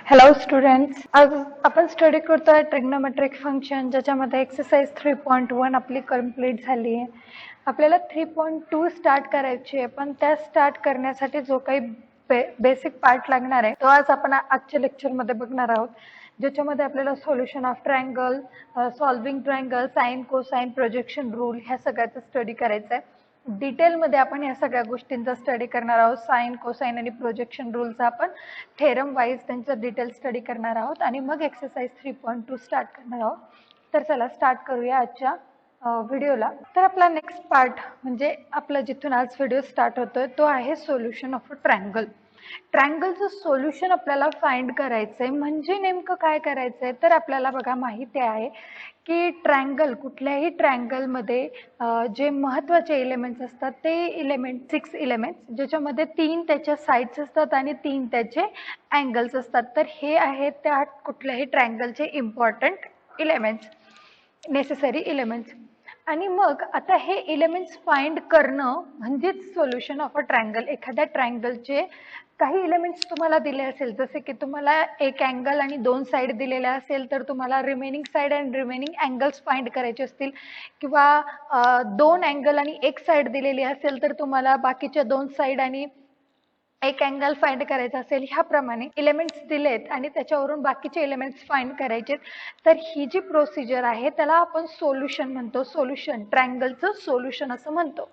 Hello students, आज आपण study करतोय ट्रिग्नोमेट्रिक फंक्शन, ज्याच्यामध्ये एक्सरसाइज 3.1 आपली कंप्लीट झाली आहे. आपल्याला 3.2 स्टार्ट करायची आहे, पण त्या स्टार्ट करण्यासाठी जो काही बेसिक पार्ट लागणार आहे तो आज आपण आजच्या लेक्चरमध्ये बघणार आहोत, ज्याच्यामध्ये आपल्याला solution of triangle, solving triangle, sine cosine, projection rule ह्या सगळ्याचा स्टडी करायचा आहे. डिटेलमध्ये आपण या सगळ्या गोष्टींचा स्टडी करणार आहोत. साइन कोसाइन आणि प्रोजेक्शन रूलचा आपण थेरम वाईज त्यांचा डिटेल स्टडी करणार आहोत आणि मग एक्सरसाइज 3.2 स्टार्ट करणार आहोत. तर चला स्टार्ट करूया आजच्या व्हिडिओला. तर आपला नेक्स्ट पार्ट म्हणजे आपला जिथून आज व्हिडिओ स्टार्ट होतोय तो आहे सोल्युशन ऑफ अ ट्रायंगल. ट्रायंगलचं सोल्युशन आपल्याला फाइंड करायचंय. म्हणजे नेमकं काय करायचंय तर आपल्याला बघा माहिती आहे की ट्रायंगल, कुठल्याही ट्रायंगलमध्ये जे महत्त्वाचे एलिमेंट्स असतात ते एलिमेंट 6 एलिमेंट्स, ज्याच्यामध्ये 3 त्याच्या साइड्स असतात आणि 3 त्याचे अँगल्स असतात. तर हे आहेत त्या कुठल्याही ट्रायंगलचे इम्पॉर्टंट एलिमेंट्स, नेसेसरी एलिमेंट्स. आणि मग आता हे एलिमेंट्स फाइंड करणं म्हणजेच सोल्युशन ऑफ अ ट्रायंगल. एखाद्या ट्रायंगलचे काही एलिमेंट्स तुम्हाला दिले असेल, जसे की तुम्हाला एक अँगल आणि 2 साइड दिलेल्या असेल तर तुम्हाला remaining side and remaining angles find करायचे असतील, किंवा 2 अँगल आणि 1 साइड दिलेली असेल तर तुम्हाला बाकीच्या 2 साइड आणि एक अँगल फाइंड करायचा असेल. ह्याप्रमाणे एलिमेंट्स दिलेत आणि त्याच्यावरून बाकीचे एलिमेंट्स फाइंड करायचे. तर ही जी प्रोसिजर आहे त्याला आपण सोल्युशन म्हणतो. सोल्युशन, ट्रायंगलचं सोल्युशन असं म्हणतो.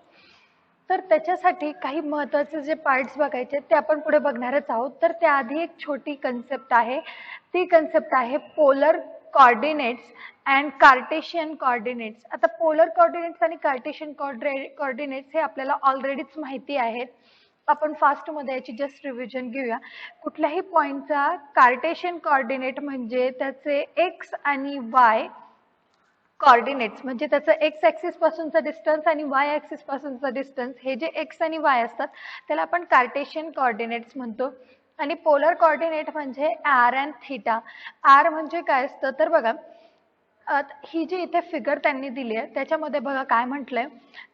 तर त्याच्यासाठी काही महत्त्वाचे जे पार्ट्स बघायचे ते आपण पुढे बघणारच आहोत. तर त्याआधी एक छोटी कन्सेप्ट आहे, ती कन्सेप्ट आहे polar coordinates and Cartesian coordinates. आता पोलर कोऑर्डिनेट्स आणि कार्टेशियन कोऑर्डिनेट्स हे आपल्याला ऑलरेडीच माहिती आहेत. आपण फास्टमध्ये याची जस्ट रिव्हिजन घेऊया. कुठल्याही पॉईंटचा कार्टेशियन कोऑर्डिनेट म्हणजे त्याचे एक्स आणि वाय कोऑर्डिनेट्स, म्हणजे त्याचं एक्स ॲक्सिस पासूनचा डिस्टन्स आणि वाय ॲक्सिस पासूनचा डिस्टन्स, हे जे एक्स आणि वाय असतात त्याला आपण कार्टेशियन कोऑर्डिनेट्स म्हणतो. आणि पोलर कोऑर्डिनेट म्हणजे आर अँड थीटा. आर म्हणजे काय असतं तर बघा, ही जी इथे फिगर त्यांनी दिली आहे त्याच्यामध्ये बघा काय म्हटलंय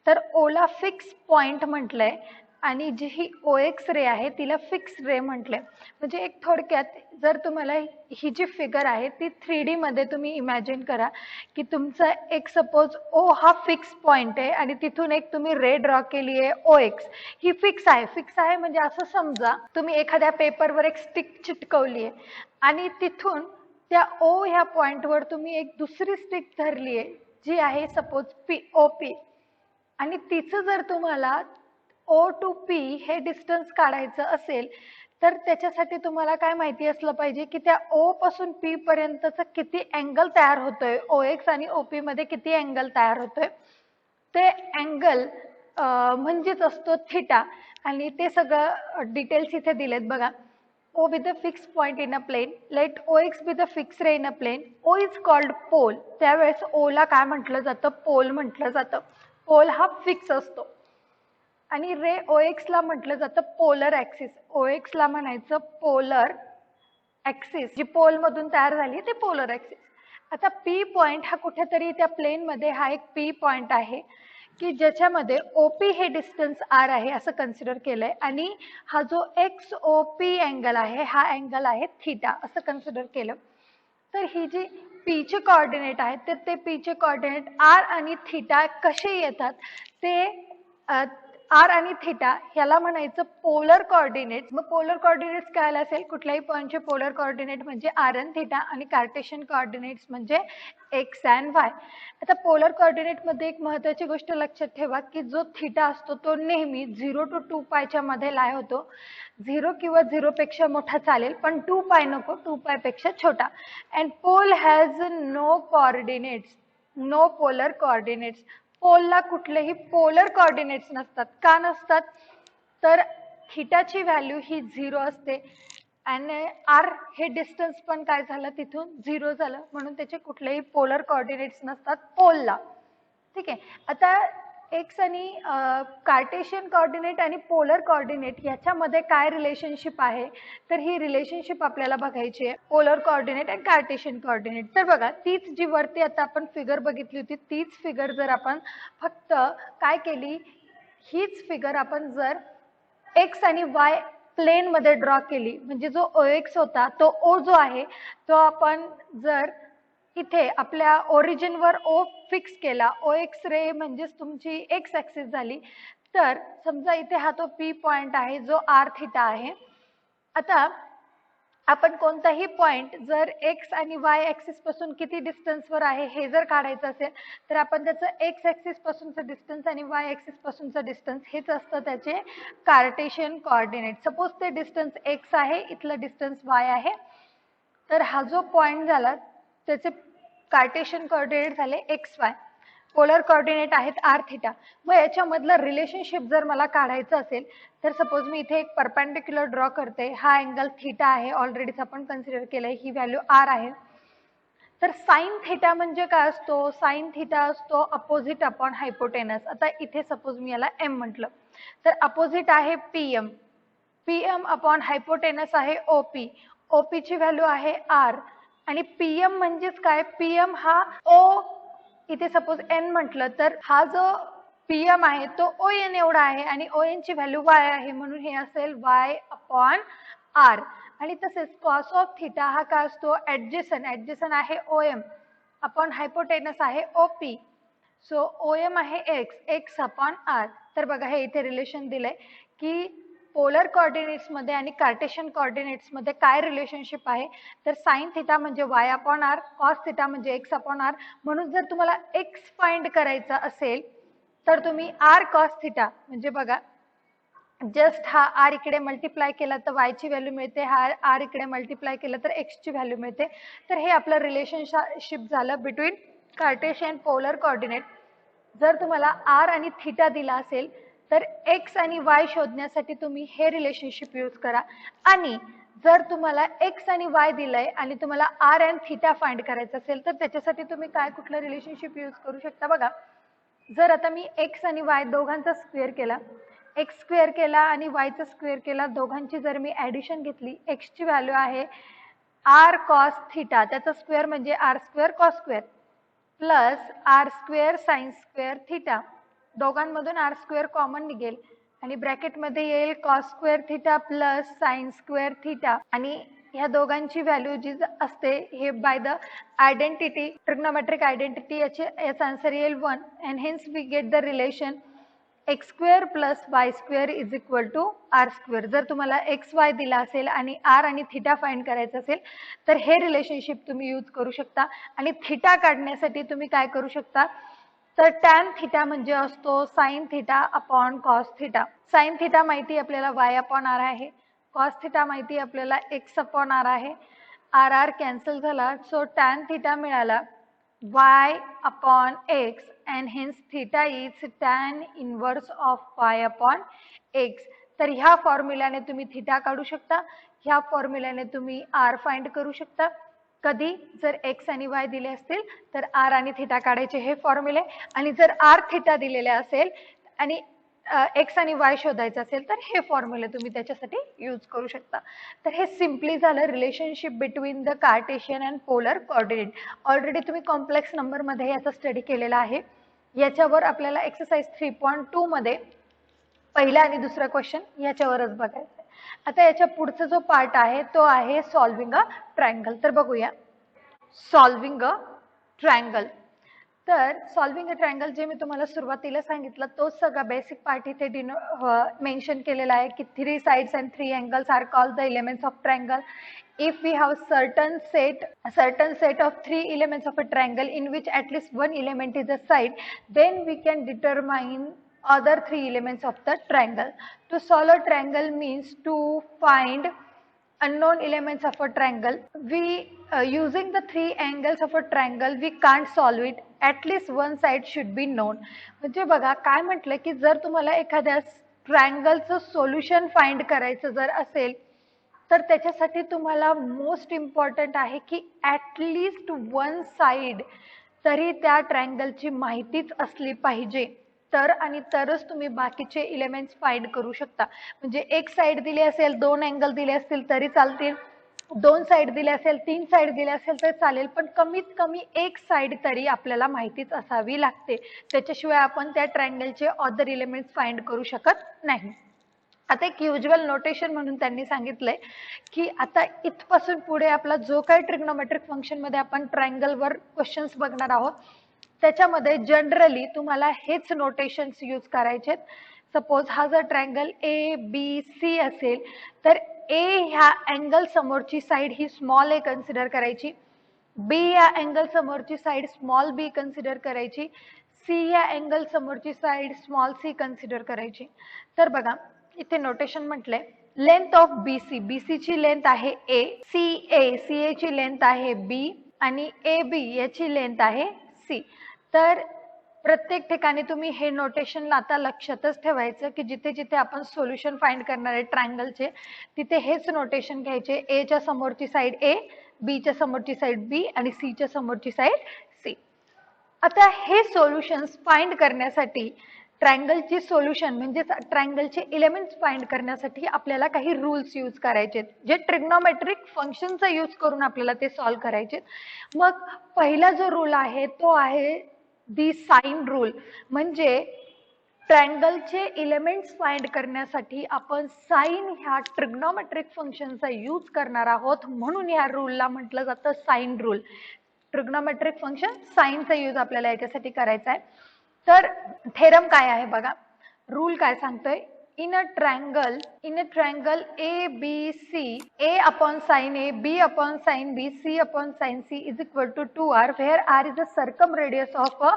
तर ओला फिक्स पॉइंट म्हटलंय आणि जी ही OX रे आहे तिला फिक्स रे म्हटलंय. म्हणजे एक थोडक्यात जर तुम्हाला ही जी फिगर आहे ती 3D मध्ये तुम्ही इमॅजिन करा की तुमचा एक सपोज O हा फिक्स पॉइंट आहे आणि तिथून एक तुम्ही रे ड्रॉ केली आहे OX, ही फिक्स आहे. फिक्स आहे म्हणजे असं समजा तुम्ही एखाद्या पेपरवर एक स्टिक चिटकवली आहे आणि तिथून त्या O ह्या पॉइंटवर तुम्ही एक दुसरी स्टिक धरली आहे जी आहे सपोज OP, आणि तिचं जर तुम्हाला O to P हे डिस्टन्स काढायचं असेल तर त्याच्यासाठी तुम्हाला काय माहिती असलं पाहिजे की त्या O पासून P पर्यंतचा किती अँगल तयार होतोय, OX आणि OP मध्ये किती अँगल तयार होतोय. ते अँगल म्हणजेच असतो थीटा. आणि ते सगळं डिटेल्स इथे दिलेत बघा. O with a fixed point in a plane, let OX be the fixed ray in a plane. O is called pole. त्यावेळेस O ला काय म्हटलं जातं, पोल म्हटलं जातं. पोल हा फिक्स असतो. आणि रे OX ला म्हटलं जातं पोलर ॲक्सिस. OX ला म्हणायचं पोलर ॲक्सिस, जी पोल मधून तयार झाली ते पोलर ॲक्सिस. आता P पॉइंट हा कुठेतरी त्या प्लेन मध्ये हा एक P पॉइंट आहे की ज्याच्यामध्ये OP हे डिस्टन्स R आहे असं कन्सिडर केलंय आणि हा जो XOP अँगल आहे हा अँगल आहे थीटा असं कन्सिडर केलं. तर ही जी P चे कोऑर्डिनेट आहेत तर ते P चे कोऑर्डिनेट R आणि थीटा कसे येतात ते R आणि थीटा ह्याला म्हणायचं पोलर कोऑर्डिनेट. मग पोलर कोऑर्डिनेट्स काय असेल, कुठल्याही पॉईंटचे पोलर कोऑर्डिनेट म्हणजे R आणि थीटा आणि कार्टेशियन कोऑर्डिनेट्स म्हणजे X and Y. आता पोलर कोऑर्डिनेट मध्ये एक महत्त्वाची गोष्ट लक्षात ठेवा की जो थीटा असतो तो नेहमी 0 to 2π च्या मध्ये लाय होतो. 0 किंवा 0 पेक्षा मोठा चालेल पण 2π नको, 2π पेक्षा छोटा. And pole has no coordinates, no polar coordinates. पोलला कुठलेही पोलर कोऑर्डिनेट्स नसतात. का नसतात तर थीटाची व्हॅल्यू ही 0 असते आणि R हे डिस्टन्स पण काय झालं तिथून 0 झालं, म्हणून त्याचे कुठलेही पोलर कोऑर्डिनेट्स नसतात पोलला. ठीक आहे. आता एक्स आणि कार्टेशियन कोऑर्डिनेट आणि पोलर कोऑर्डिनेट याच्यामध्ये काय रिलेशनशिप आहे तर ही रिलेशनशिप आपल्याला बघायची आहे, पोलर कोऑर्डिनेट आणि कार्टेशियन कोऑर्डिनेट. तर बघा तीच जी वरती आता आपण फिगर बघितली होती तीच फिगर जर आपण फक्त काय केली, हीच फिगर आपण जर एक्स आणि वाय प्लेन मध्ये ड्रॉ केली म्हणजे जो OX होता तो O जो आहे तो आपण जर इथे आपल्या ओरिजिन वर O फिक्स केला, OX रे म्हणजेच तुमची एक्स ऍक्सिस झाली, तर समजा इथे हा तो P पॉइंट आहे जो R थिटा आहे. आता आपण कोणताही पॉइंट जर एक्स आणि वाय ऍक्सिस पासून किती डिस्टन्स वर आहे हे जर काढायचं असेल तर आपण त्याचं एक्स ऍक्सिस पासूनचं डिस्टन्स आणि वाय ऍक्सिस पासूनचं डिस्टन्स हेच असतं त्याचे कार्टेशियन कोऑर्डिनेट. सपोज ते डिस्टन्स एक्स आहे, इथलं डिस्टन्स वाय आहे, तर हा जो पॉइंट झाला त्याचे कार्टेशियन कोऑर्डिनेट झाले एक्स वाय, पोलर कोऑर्डिनेट आहेत आर थिटा. मग याच्यामधलं रिलेशनशिप जर मला काढायचं असेल तर सपोज मी इथे एक परपेंडिक्युलर ड्रॉ करते, हा अँगल थीटा आहे, ऑलरेडीच आपण कन्सिडर केलंय, ही व्हॅल्यू आर आहे. तर साइन थीटा म्हणजे काय असतो? साइन थीटा असतो अपोजिट अपॉन हायपोटेनस. आता इथे सपोज मी याला एम म्हटलं तर अपोजिट आहे पीएम, पीएम अपॉन हायपोटेनस आहे ओपी, ओपी ची व्हॅल्यू आहे आर आणि पीएम म्हणजेच काय? पीएम हा ओ, इथे सपोज एन म्हटलं तर हा जो पीएम आहे तो ओ एन एवढा आहे आणि ओ एन ची व्हॅल्यू वाय आहे म्हणून हे असेल वाय अपॉन आर. आणि तसेच कॉस ऑफ थिटा हा काय असतो? ऍडजेसन, ऍडजेसन आहे ओ एम अपॉन हायपोटेनस आहे ओपी, सो ओ एम आहे एक्स, एक्स अपॉन आर. तर बघा हे इथे रिलेशन दिलंय की पोलर कोऑर्डिनेट्स मध्ये आणि कार्टेशियन कोऑर्डिनेट्स मध्ये काय रिलेशनशिप आहे, तर साइन थिटा म्हणजे y upon r, cos theta म्हणजे एक्स अपॉन आर. म्हणून जर तुम्हाला एक्स फाइंड करायचा असेल तर तुम्ही आर कॉस थिटा म्हणजे बघा जस्ट हा आर इकडे मल्टिप्लाय केला तर वाय ची व्हॅल्यू मिळते, हा आर इकडे मल्टिप्लाय केला तर एक्स ची व्हॅल्यू मिळते. तर हे आपलं रिलेशनशिप झालं बिटवीन कार्टेशियन पोलर कोऑर्डिनेट. जर तुम्हाला आर आणि थिटा दिला असेल तर एक्स आणि वाय शोधण्यासाठी तुम्ही हे रिलेशनशिप यूज करा. आणि जर तुम्हाला एक्स आणि वाय दिलंय आणि तुम्हाला आर अँड थिटा फाइंड करायचं असेल तर त्याच्यासाठी तुम्ही काय कुठलं रिलेशनशिप यूज करू शकता? बघा जर आता मी एक्स आणि वाय दोघांचा स्क्वेअर केला, एक्स स्क्वेअर केला आणि वायचा स्क्वेअर केला, दोघांची जर मी ऍडिशन घेतली, एक्स ची व्हॅल्यू आहे आर कॉस थिटा, त्याचा स्क्वेअर म्हणजे r square cos square plus r square sine square theta, दोघांमधून आर स्क्वेअर कॉमन निघेल आणि ब्रॅकेट मध्ये येईल cos square theta plus sine square theta. आणि ह्या दोघांची व्हॅल्यू जी असते हे by the identity, trigonometric identity, याचा आन्सर येईल 1 and hence we get the relation x square plus y square is equal to r square. जर तुम्हाला एक्स वाय दिला असेल आणि आर आणि थिटा फाइंड करायचं असेल तर हे रिलेशनशिप तुम्ही यूज करू शकता. आणि थिटा काढण्यासाठी तुम्ही काय करू शकता, तर टॅन थिटा म्हणजे असतो sine theta upon cos theta. Sine theta माहिती आपल्याला वाय अपॉन आर आहे, कॉस थिटा माहिती आपल्याला एक्स अपॉन आर आहे, आर आर कॅन्सल झाला सो टॅन थिटा मिळाला y upon x and hence theta is tan inverse of y upon x. तर ह्या फॉर्म्युल्याने तुम्ही थिटा काढू शकता, ह्या फॉर्म्युल्याने तुम्ही r फाइंड करू शकता. कधी जर x आणि y दिले असतील तर r आणि थिटा काढायचे हे फॉर्म्युले, आणि जर r थिटा दिलेले असेल आणि एक्स आणि वाय शोधायचं असेल तर हे फॉर्म्युले तुम्ही त्याच्यासाठी यूज करू शकता. तर हे सिम्पली झालं relationship between the Cartesian and polar coordinate. Already तुम्ही कॉम्प्लेक्स नंबर मध्ये याचा स्टडी केलेला आहे. याच्यावर आपल्याला एक्सरसाइज 3.2 मध्ये पहिला आणि दुसरा क्वेश्चन याच्यावरच बघायचं. आता याच्या पुढचा जो पार्ट आहे तो आहे सॉल्विंग अ ट्रायंगल. तर बघूया सॉल्विंग अ ट्रायंगल. तर सॉल्विंग अ ट्रायंगल जे मी तुम्हाला सुरुवातीला सांगितलं तोच सगळा बेसिक पार्ट इथे मेन्शन केलेला आहे की 3 sides and 3 angles are called the elements of triangle. If we have certain set of 3 elements of a triangle in which at least one element is a side, then we can determine other 3 elements of the triangle. To solve a triangle means to find unknown elements of a triangle. We using the 3 angles of a triangle we can't solve it, at least one side should be known. म्हणजे बघा काय म्हटलं की जर तुम्हाला एखाद्या ट्रायंगलचं solution find करायचं जर असेल तर त्याच्यासाठी तुम्हाला मोस्ट इम्पॉर्टंट आहे की ॲट लिस्ट वन साइड तरी त्या ट्रायंगलची माहितीच असली पाहिजे, तर आणि तरच तुम्ही बाकीचे एलिमेंट्स फाइंड करू शकता. म्हणजे एक साइड दिली असेल, 2 अँगल दिले असतील तरी चालतील, 2 साइड दिले असेल, 3 साइड दिले असेल तर चालेल, पण कमीत कमी एक साइड तरी आपल्याला माहितीच असावी लागते. त्याच्याशिवाय आपण त्या ट्रायंगलचे अदर एलिमेंट्स फाइंड करू शकत नाही. आता एक युज्युअल नोटेशन म्हणून त्यांनी सांगितलंय की आता इथपासून पुढे आपला जो काही ट्रिग्नोमेट्रिक फंक्शन मध्ये आपण ट्रायंगलवर क्वेश्चन्स बघणार आहोत त्याच्यामध्ये जनरली तुम्हाला हेच नोटेशन्स यूज करायचे. सपोज हा जर ट्रायंगल ए बी सी असेल तर ए ह्या अँगल समोरची साइड ही स्मॉल ए कन्सिडर करायची, बी या अँगल समोरची साइड स्मॉल बी कन्सिडर करायची, सी या अँगल समोरची साइड स्मॉल सी कन्सिडर करायची. तर बघा इथे नोटेशन म्हटलंय लेंथ ऑफ बीसी, बीसी ची लेंथ आहे ए, सी ए ची लेंथ आहे बी आणि ए बी याची लेंथ आहे सी. तर प्रत्येक ठिकाणी तुम्ही हे नोटेशन आता लक्षातच ठेवायचं की जिथे जिथे आपण सोल्युशन फाइंड करणार आहे ट्रायंगलचे तिथे हेच नोटेशन घ्यायचे. ए च्या समोरची साइड ए, बी च्या समोरची साइड बी आणि सी च्या समोरची साइड सी. आता हे सोल्युशन्स फाइंड करण्यासाठी ट्रायंगलची सोल्युशन म्हणजे ट्रायंगलचे एलिमेंट्स फाइंड करण्यासाठी आपल्याला काही रूल्स यूज करायचे जे ट्रिग्नोमेट्रिक फंक्शनचा यूज करून आपल्याला ते सॉल्व्ह करायचे. मग पहिला जो रूल आहे तो आहे दी साइन रूल. म्हणजे ट्रायंगलचे एलिमेंट्स फाइंड करण्यासाठी आपण साइन ह्या ट्रिग्नोमेट्रिक फंक्शनचा यूज करणार आहोत म्हणून ह्या रूलला म्हटलं जातं साइन रूल. ट्रिग्नोमेट्रिक फंक्शन साइनचा यूज आपल्याला याच्यासाठी करायचा आहे. तर थेरम काय आहे बघा, रूल काय सांगतोय, in a triangle A B C A upon sine A, B upon sine B, C upon sine C is equal to 2r where r is the circumradius of a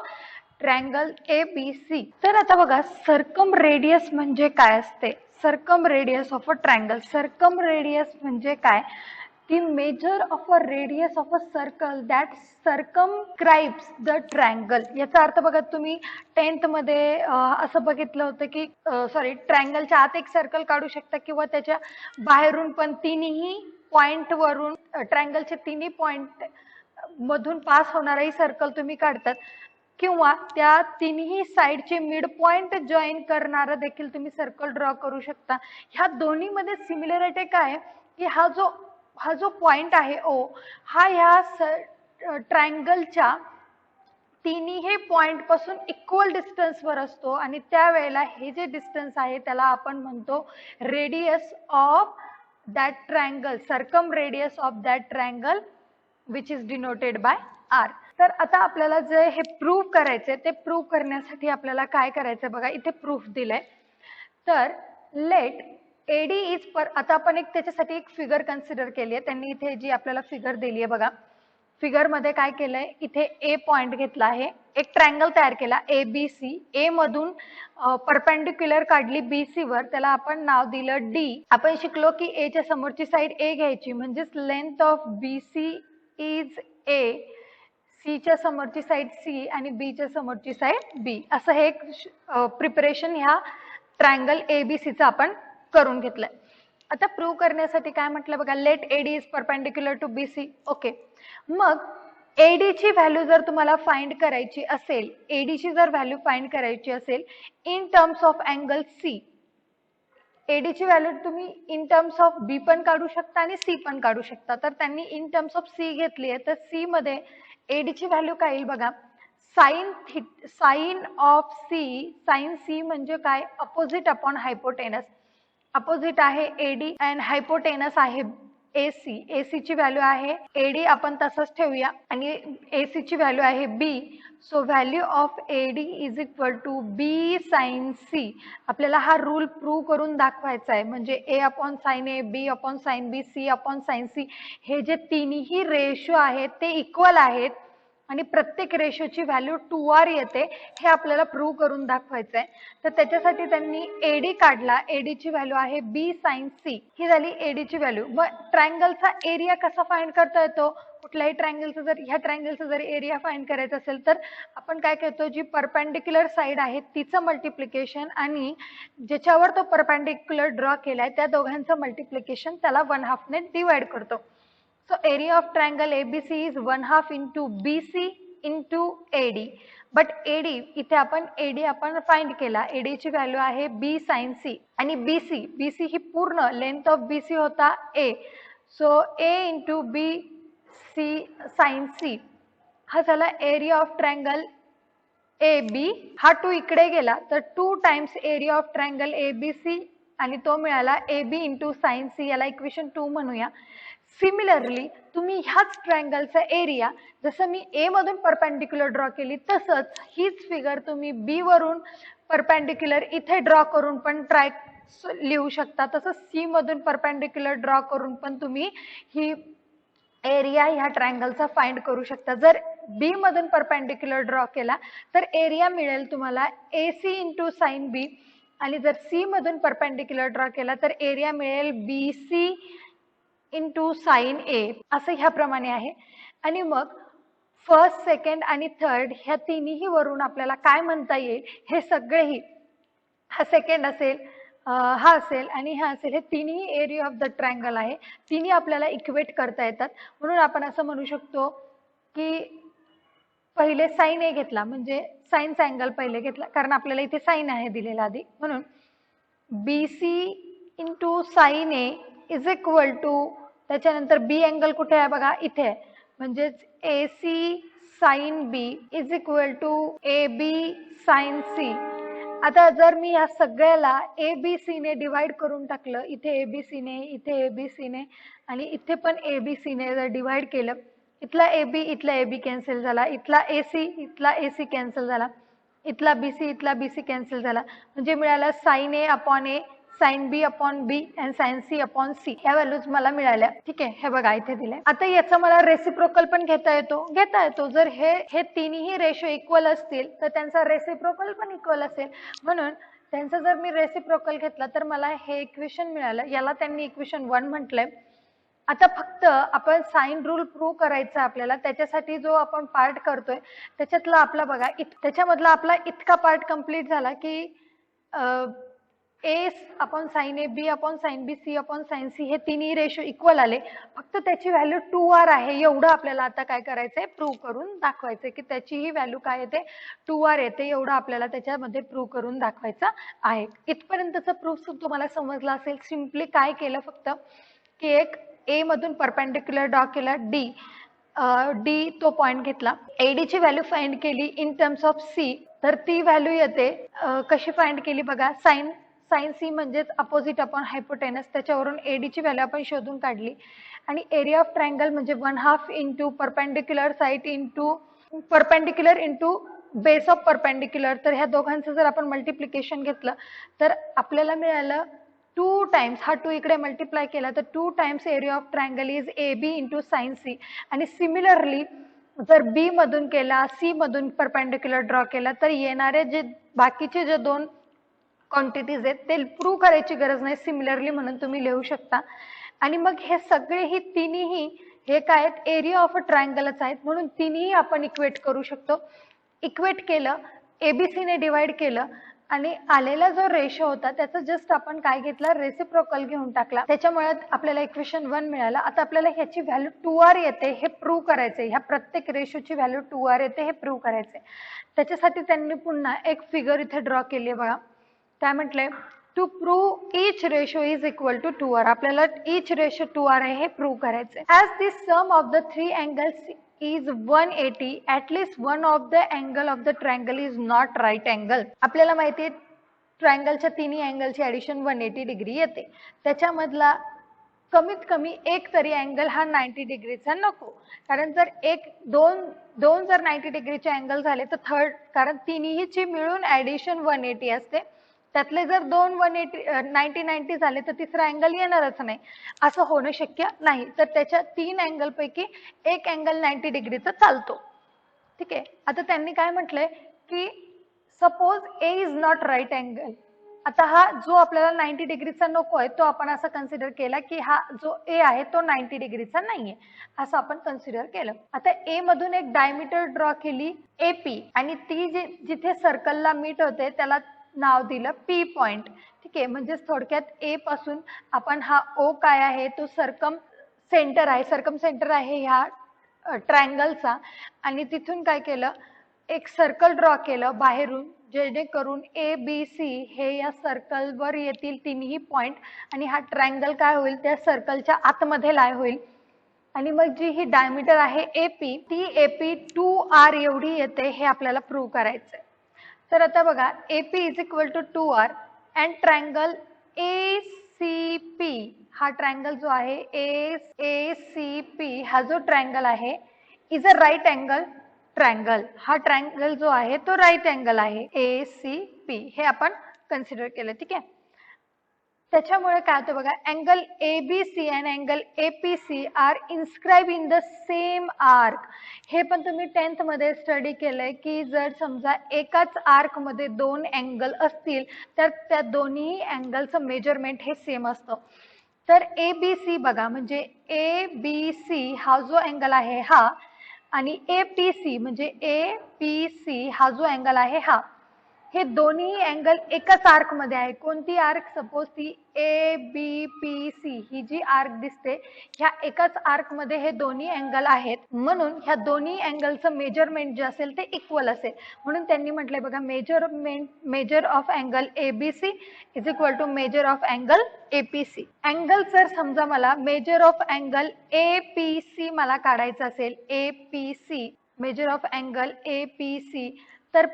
triangle A B C. तर आता बघा circumradius म्हणजे काय असते, circumradius of a triangle. Circumradius म्हणजे काय, the measure of a radius of a circle that circumscribes the triangle. याचा अर्थ बघा तुम्ही 10th मध्ये असं बघितलं होतं की ट्रायंगलच्या आत एक सर्कल काढू शकता किंवा त्याच्या बाहेरून पण तिन्ही पॉइंट वरून ट्रायंगलचे तिन्ही पॉइंट मधून पास होणाराही सर्कल तुम्ही काढतात किंवा त्या तिन्ही साइडचे मिड पॉइंट जॉईन करणारा देखील तुम्ही सर्कल ड्रॉ करू शकता. ह्या दोन्ही मध्ये सिमिलरिटी काय की हा जो पॉइंट आहे ओ हा ह्या ट्रायंगलच्या तिन्ही पॉइंट पासून इक्वल डिस्टन्स वर असतो आणि त्यावेळेला हे जे डिस्टन्स आहे त्याला आपण म्हणतो radius of that triangle, circumradius of that triangle which is denoted by r. तर आता आपल्याला जे हे प्रूव्ह करायचे ते प्रूव्ह करण्यासाठी आपल्याला काय करायचं बघा इथे प्रूफ दिलंय. तर लेट एडी इज पर, आता आपण एक त्याच्यासाठी एक फिगर कन्सिडर केली आहे. त्यांनी इथे जी आपल्याला फिगर दिली आहे बघा, फिगर मध्ये काय केलंय इथे ए पॉइंट घेतला आहे, एक ट्रायंगल तयार केला ए बी सी, ए मधून परपेंडिक्युलर काढली बी सी वर, त्याला आपण नाव दिलं डी. आपण शिकलो की ए च्या समोरची साइड ए घ्यायची म्हणजेच length of B C is A, C च्या समोरची साइड सी आणि बी च्या समोरची साइड बी. असं हे एक प्रिपरेशन ह्या ट्रायंगल ए बी सी चा आपण करून घेतलंय. आता प्रूव्ह करण्यासाठी काय म्हटलं बघा, let AD is perpendicular to B C. Okay, मग एडी ची व्हॅल्यू जर तुम्हाला फाइंड करायची असेल, एडी ची जर व्हॅल्यू फाइंड करायची असेल in terms of angle C, AD ची व्हॅल्यू तुम्ही इन टर्म्स ऑफ बी पण काढू शकता आणि सी पण काढू शकता. तर त्यांनी इन टर्म्स ऑफ सी घेतली आहे, तर सी मध्ये एडी ची व्हॅल्यू काय येईल बघा, sine of C, sine C म्हणजे काय, अपोजिट अपॉन हायपोटेनस. अपोजिट आहे एडी अँड हायपोटेनस आहे एसी. एसी ची व्हॅल्यू आहे एडी आपण तसंच ठेवूया आणि एसी ची व्हॅल्यू आहे B. So value of AD is equal to B sine C. आपल्याला हा रूल प्रूव्ह करून दाखवायचा आहे. म्हणजे A upon sine A, B upon sine B, C upon sine C हे जे तिन्ही रेशो आहेत ते इक्वल आहेत आणि प्रत्येक रेशोची व्हॅल्यू 2r येते, हे आपल्याला प्रूव्ह करून दाखवायचं आहे. तर त्याच्यासाठी त्यांनी एडी काढला, एडी ची व्हॅल्यू आहे बी साइन सी. ही झाली एडी ची व्हॅल्यू. मग ट्रायंगलचा एरिया कसा फाइंड करता येतो, कुठल्याही ट्रायंगलचा जर ह्या ट्रायंगलचा जर एरिया फाइंड करायचा असेल तर आपण काय करतो, जी परपेंडिक्युलर साइड आहे तिचं मल्टिप्लिकेशन आणि ज्याच्यावर तो परपेंडिक्युलर ड्रॉ केलाय त्या दोघांचं मल्टिप्लिकेशन त्याला 1/2 ने डिवाइड करतो. So area of triangle ABC is 1/2 into BC into AD. But AD इथे आपण AD आपण फाइंड केला, AD ची व्हॅल्यू आहे B sin C आणि BC ही पूर्ण लेंथ ऑफ BC होता A. So A into BC sin C हा झाला एरिया ऑफ ट्रायंगल AB. हा 2 इकडे गेला तर 2 times area of triangle ABC आणि तो मिळाला AB इंटू साइन C, याला इक्वेशन 2 म्हणूया. सिमिलरली तुम्ही ह्याच ट्रायंगलचा एरिया, जसं मी A मधून परपेंडिक्युलर ड्रॉ केली तसंच हीच फिगर तुम्ही B वरून परपेंडिक्युलर इथे ड्रॉ करून पण ट्राय लिहू शकता. तसंच C मधून परपेंडिक्युलर ड्रॉ करून पण तुम्ही ही एरिया ह्या ट्रायंगलचा फाइंड करू शकता. जर B मधून परपेंडिक्युलर ड्रॉ केला तर एरिया मिळेल तुम्हाला AC इंटू साइन B, आणि जर C मधून परपेंडिक्युलर ड्रॉ केला तर एरिया मिळेल BC इंटू साइन A, असं ह्याप्रमाणे आहे. आणि मग फर्स्ट, सेकंड आणि थर्ड ह्या तिन्ही वरून आपल्याला काय म्हणता येईल, हे सगळेही, हा सेकंड असेल, हा असेल आणि हा असेल, हे तिन्ही एरिया ऑफ द ट्रायंगल आहे. तिन्ही आपल्याला इक्वेट करता येतात. म्हणून आपण असं म्हणू शकतो की पहिले साइन A घेतला म्हणजे साइनचा अँगल पहिले घेतला, कारण आपल्याला इथे साइन आहे दिलेला आधी. म्हणून BC into sine A is equal to, त्याच्यानंतर B अँगल कुठे आहे बघा, इथे आहे, म्हणजेच AC sine B is equal to AB sine C. आता जर मी या सगळ्याला ABC ने डिवाइड करून टाकलं, इथे ABC ने, इथे ABC ने आणि इथे पण ABC ने जर डिवाइड केलं, इथला AB इथला AB कॅन्सल झाला, इथला AC इथला AC कॅन्सल झाला, इथला BC इथला BC कॅन्सल झाला, म्हणजे मिळाला sine A upon A, sine B upon B and sine C upon C. ह्या व्हॅल्यूज मला मिळाल्या. ठीक आहे, हे बघा इथे दिले. आता याचा मला रेसिप्रोकल पण घेता येतो. जर हे तिन्ही रेशो इक्वल असतील तर त्यांचा रेसिप्रोकल पण इक्वल असेल. म्हणून त्यांचा जर मी रेसिप्रोकल घेतला तर मला हे इक्वेशन मिळालं. याला त्यांनी इक्वेशन 1 म्हटलंय. आता फक्त आपण साइन रूल प्रूव्ह करायचा आपल्याला. त्याच्यासाठी जो आपण पार्ट करतोय त्याच्यातला आपला बघा, त्याच्यामधला आपला इतका पार्ट कंप्लीट झाला की A upon sine A, B upon sine B, C upon sine C हे तिन्ही रेशो इक्वल आले. फक्त त्याची व्हॅल्यू 2R आहे, एवढं आपल्याला आता काय करायचंय, प्रूव्ह करून दाखवायचंय की त्याची ही व्हॅल्यू काय येते, 2R येते. एवढं आपल्याला त्याच्यामध्ये प्रूव्ह करून दाखवायचं आहे. इथपर्यंतचा प्रूफ तुम्हाला समजला असेल. सिम्पली काय केलं फक्त की एक A मधून परपेंडिक्युलर ड्रॉ केला, D तो पॉइंट घेतला, AD ची व्हॅल्यू फाइंड केली इन टर्म्स ऑफ C. तर ती व्हॅल्यू येते, कशी फाइंड केली बघा, साइन C म्हणजेच अपोजिट अपॉन हायपोटेनस, त्याच्यावरून AD ची व्हॅल्यू आपण शोधून काढली. आणि एरिया ऑफ ट्रायंगल म्हणजे 1/2 into perpendicular side into perpendicular into base of perpendicular. तर ह्या दोघांचं जर आपण मल्टिप्लिकेशन घेतलं तर आपल्याला मिळालं 2 टाइम्स, हा 2 इकडे मल्टिप्लाय केला तर 2 times area of triangle is AB into sine C. आणि सिमिलरली जर B मधून केला, C मधून परपेंडिक्युलर ड्रॉ केला तर येणारे जे बाकीचे जे दोन क्वांटिटीज आहेत ते प्रूव्ह करायची गरज नाही, सिमिलरली म्हणून तुम्ही लिहू शकता. आणि मग हे सगळेही तिन्ही हे काय आहेत, एरिया ऑफ अ ट्रायंगलच आहेत. म्हणून तिन्ही आपण इक्वेट करू शकतो. इक्वेट केलं, ABC ने डिवाइड केलं आणि आलेला जो रेशो होता त्याचा जस्ट आपण काय घेतला, रेसिप्रोकल घेऊन टाकला. त्याच्यामुळे आपल्याला इक्वेशन 1 मिळालं. आता आपल्याला ह्याची व्हॅल्यू 2R येते हे प्रूव्ह करायचंय. ह्या प्रत्येक रेशोची व्हॅल्यू 2R येते हे प्रूव्ह करायचंय. त्याच्यासाठी त्यांनी पुन्हा एक फिगर इथे ड्रॉ केली आहे बघा. काय म्हटलंय, to prove each ratio is equal to 2R. आपल्याला इच रेशो 2R आहे हे प्रूव्ह करायचंय. As the sum of the 3 angles is 180, at least one of the angle of the triangle is not right angle. आपल्याला माहिती आहे ट्रायंगलच्या तिन्ही अँगलची addition 180 degree येते. त्याच्यामधला कमीत कमी एक तरी अँगल हा 90 डिग्रीचा नको, कारण जर दोन जर 90 डिग्रीचे अँगल झाले तर थर्ड, कारण तिन्हीची मिळून ऍडिशन 180 असते, त्यातले जर दोन 90 झाले तर तिसरा अँगल येणारच नाही, असं होणं शक्य नाही. तर त्याच्या 3 अँगल पैकी एक अँगल 90 डिग्रीचा चालतो. ठीक आहे. आता त्यांनी काय म्हटलंय की suppose A is not right angle. आता हा जो आपल्याला 90 डिग्रीचा नको आहे तो आपण असं कन्सिडर केला की हा जो A आहे तो 90 डिग्रीचा नाहीये, असं आपण कन्सिडर केलं. आता A मधून एक डायमीटर ड्रॉ केली AP आणि ती जिथे सर्कलला मीट होते त्याला नाव दिलं P पॉइंट. ठीक आहे. म्हणजे थोडक्यात A पासून आपण हा O काय आहे तो सर्कम सेंटर आहे ह्या ट्रायंगलचा, आणि तिथून काय केलं, एक सर्कल ड्रॉ केलं बाहेरून, जेणेकरून ABC हे या सर्कलवर येतील तिन्ही पॉइंट आणि हा ट्रायंगल काय होईल त्या सर्कलच्या आतमध्ये लाय होईल. आणि मग जी ही डायमीटर आहे AP ती AP 2R एवढी येते हे आपल्याला प्रूव्ह करायचंय. तर आता बघा AP is equal to 2R and triangle A C P हा ट्रायंगल जो आहे ए सी पी हा जो ट्रायंगल आहे is a right angle triangle. हा ट्रायंगल जो आहे तो राईट अँगल आहे ए सी पी हे आपण कन्सिडर केलं. ठीक आहे. त्याच्यामुळे काय होतं बघा, angle ABC and angle APC are inscribe in the same arc. हे पण तुम्ही 10th मध्ये स्टडी केलंय की जर समजा एकाच आर्क मध्ये दोन अँगल असतील तर त्या दोन्ही अँगलचं मेजरमेंट हे सेम असतं. तर एबीसी बघा, म्हणजे एबीसी हा जो अँगल आहे हा आणि एपीसी म्हणजे एपीसी हा जो अँगल आहे हा, हे दोन्ही अँगल एकाच आर्क मध्ये आहे. कोणती आर्क? सपोज ती ए बी पी सी ही जी आर्क दिसते ह्या एकाच आर्क मध्ये हे दोन्ही अँगल आहेत, म्हणून ह्या दोन्ही अँगलचं मेजरमेंट जे असेल ते इक्वल असेल. म्हणून त्यांनी म्हटलंय बघा, measure of angle ABC is equal to measure of angle APC. Angle जर समजा मला मेजर ऑफ अँगल एपीसी मला काढायचं असेल, APC major of angle APC, तर